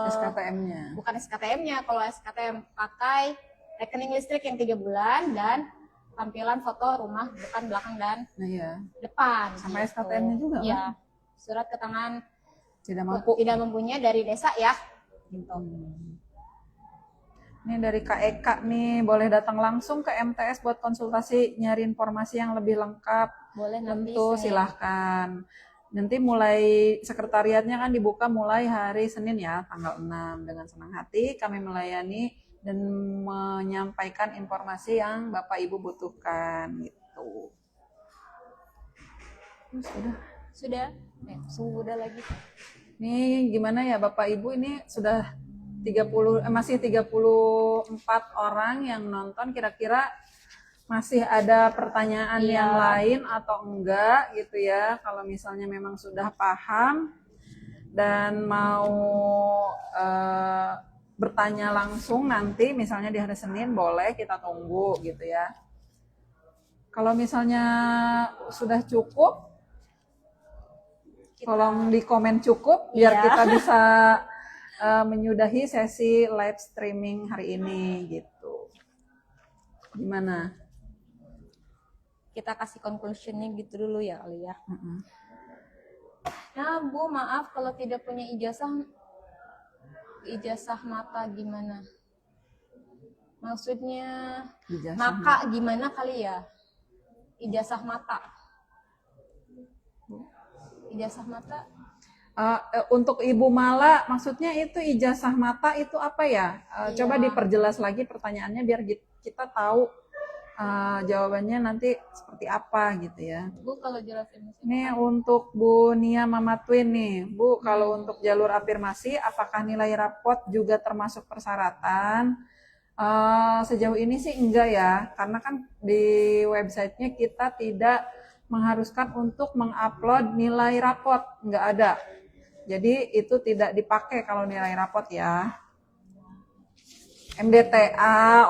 SKTM-nya. bukan SKTM-nya. Kalau SKTM pakai rekening listrik yang 3 bulan dan tampilan foto rumah depan, belakang, dan Nah, iya. depan. Sama gitu. SKTM-nya juga kan? Ya, surat keterangan Tidak mampu. tidak mempunyai dari desa ya. Gitu. Ini dari Kak Eka nih, boleh datang langsung ke MTS buat konsultasi nyari informasi yang lebih lengkap. Boleh nanti Tentu Senin. silahkan. Nanti mulai sekretariatnya kan dibuka mulai hari Senin ya, tanggal 6. Dengan senang hati kami melayani dan menyampaikan informasi yang Bapak Ibu butuhkan gitu. Sudah? Sudah lagi. Ini gimana ya Bapak Ibu, ini sudah 34 orang yang nonton, kira-kira masih ada pertanyaan yang lain atau enggak gitu ya. Kalau misalnya memang sudah paham dan mau bertanya langsung nanti misalnya di hari Senin, boleh kita tunggu gitu ya. Kalau misalnya sudah cukup, tolong di komen cukup biar kita bisa menyudahi sesi live streaming hari ini gitu. Gimana? Kita kasih conclusionnya gitu dulu ya kali ya. Nah Bu, maaf kalau tidak punya ijazah mata gimana? Maksudnya Ijazah maka gimana kali ya? Ijazah mata. Ijazah mata. Untuk Ibu Mala, maksudnya itu ijazah mata itu apa ya? Coba diperjelas lagi pertanyaannya biar kita tahu jawabannya nanti seperti apa gitu ya. Bu, kalau jalur afirmasi. Ini untuk Bu Nia Mamatwin nih. Bu, kalau untuk jalur afirmasi, apakah nilai rapot juga termasuk persyaratan? Sejauh ini sih enggak ya, karena kan di websitenya kita tidak mengharuskan untuk mengupload nilai rapot, enggak ada. Jadi itu tidak dipakai kalau nilai rapot ya. MDTA,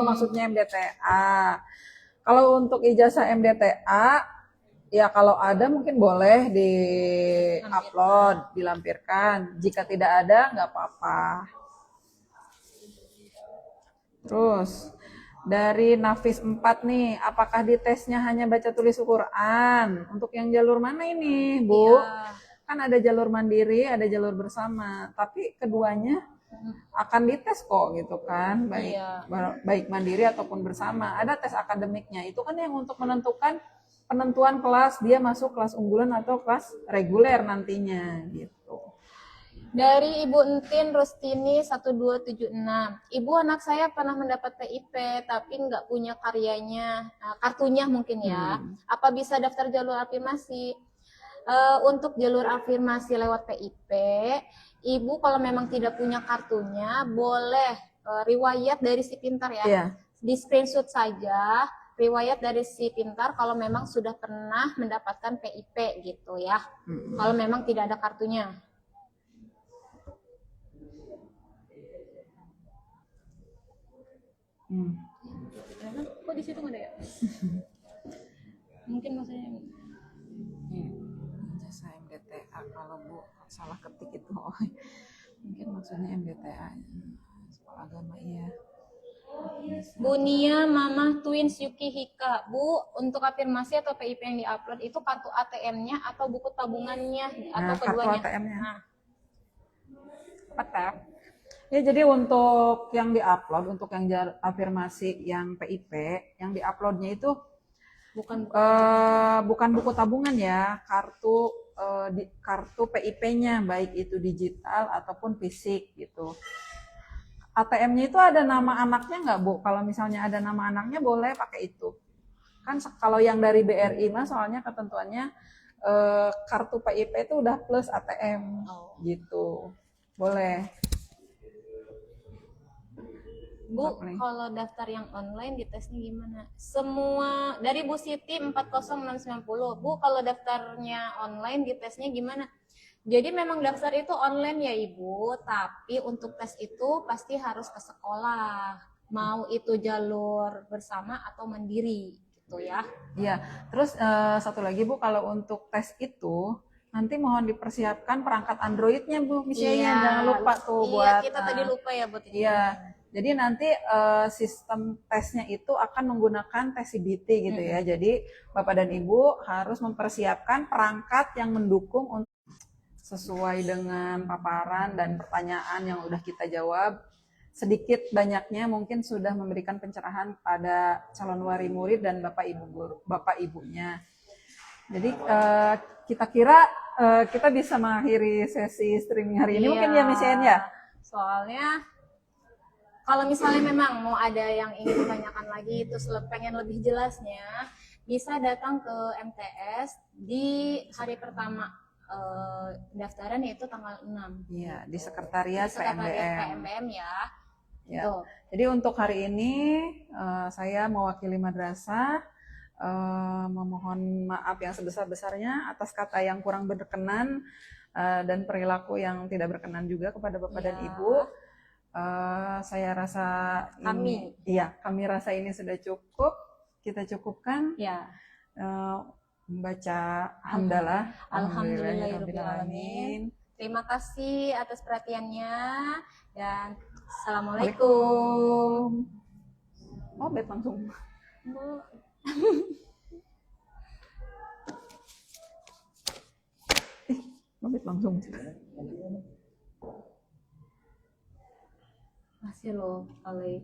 maksudnya MDTA. Kalau untuk ijazah MDTA, ya kalau ada mungkin boleh di-upload, dilampirkan. Jika tidak ada, nggak apa-apa. Terus, dari Nafis 4 nih, apakah di tesnya hanya baca tulis Quran? Untuk yang jalur mana ini, Bu? Kan ada jalur mandiri, ada jalur bersama. Tapi keduanya akan dites kok gitu kan, baik mandiri ataupun bersama. Ada tes akademiknya, itu kan yang untuk menentukan penentuan kelas dia masuk kelas unggulan atau kelas reguler nantinya gitu. Dari Ibu Entin Rustini 1276. Ibu, anak saya pernah mendapat PIP tapi nggak punya karyanya, kartunya mungkin ya. Apa bisa daftar jalur afirmasi? Untuk jalur afirmasi lewat PIP, Ibu kalau memang tidak punya kartunya, boleh riwayat dari si pintar ya. Iya. Di screenshot saja riwayat dari si pintar kalau memang sudah pernah mendapatkan PIP gitu ya. Kalau memang tidak ada kartunya. Kok di situ nggak ada ya? Mungkin maksudnya Jasa MDTA kalau Bu salah ketik itu mungkin maksudnya MDTA sekolah agama iya. Bu Nia Mama Twins Yuki Hika. Bu, untuk afirmasi atau PIP yang diupload itu kartu ATM-nya atau buku tabungannya atau kartu keduanya? ATM-nya. Nah, Apa? Ya, jadi untuk yang diupload, untuk yang afirmasi yang PIP, yang diuploadnya itu bukan buku tabungan ya, kartu PIP-nya, baik itu digital ataupun fisik gitu. ATM-nya itu ada nama anaknya nggak, Bu? Kalau misalnya ada nama anaknya boleh pakai itu. Kan kalau yang dari BRI mah soalnya ketentuannya kartu PIP itu udah plus ATM gitu. Boleh. Bu, kalau daftar yang online di tesnya gimana? Semua dari Bu Siti 40690. Bu, kalau daftarnya online di tesnya gimana? Jadi memang daftar itu online ya Ibu, tapi untuk tes itu pasti harus ke sekolah. Mau itu jalur bersama atau mandiri gitu ya. Iya. Terus satu lagi Bu, kalau untuk tes itu nanti mohon dipersiapkan perangkat Android-nya Bu, misalnya jangan lupa tuh buat. Iya, kita tadi lupa ya buat ini. Iya. Jadi nanti sistem tesnya itu akan menggunakan tes CBT gitu ya. Jadi Bapak dan Ibu harus mempersiapkan perangkat yang mendukung untuk sesuai dengan paparan dan pertanyaan yang udah kita jawab. Sedikit banyaknya mungkin sudah memberikan pencerahan pada calon wali murid dan Bapak Ibu guru, Bapak Ibunya. Jadi kita kira kita bisa mengakhiri sesi streaming hari ini mungkin ya Miss Yen ya. Soalnya kalau misalnya memang mau ada yang ingin ditanyakan lagi, terus pengen lebih jelasnya, bisa datang ke MTS di hari pertama pendaftaran yaitu tanggal 6. Iya, di sekretariat PMBM ya. Ya. Tuh. Jadi untuk hari ini saya mewakili madrasah memohon maaf yang sebesar-besarnya atas kata yang kurang berkenan dan perilaku yang tidak berkenan juga kepada Bapak dan Ibu. Saya rasa kami rasa ini sudah cukup. Kita cukupkan. Ya. Membaca hamdalah. Alhamdulillahirrahmanirrahim. Terima kasih atas perhatiannya dan assalamualaikum. Oh, baik langsung. Baik langsung. Masih loh, kali.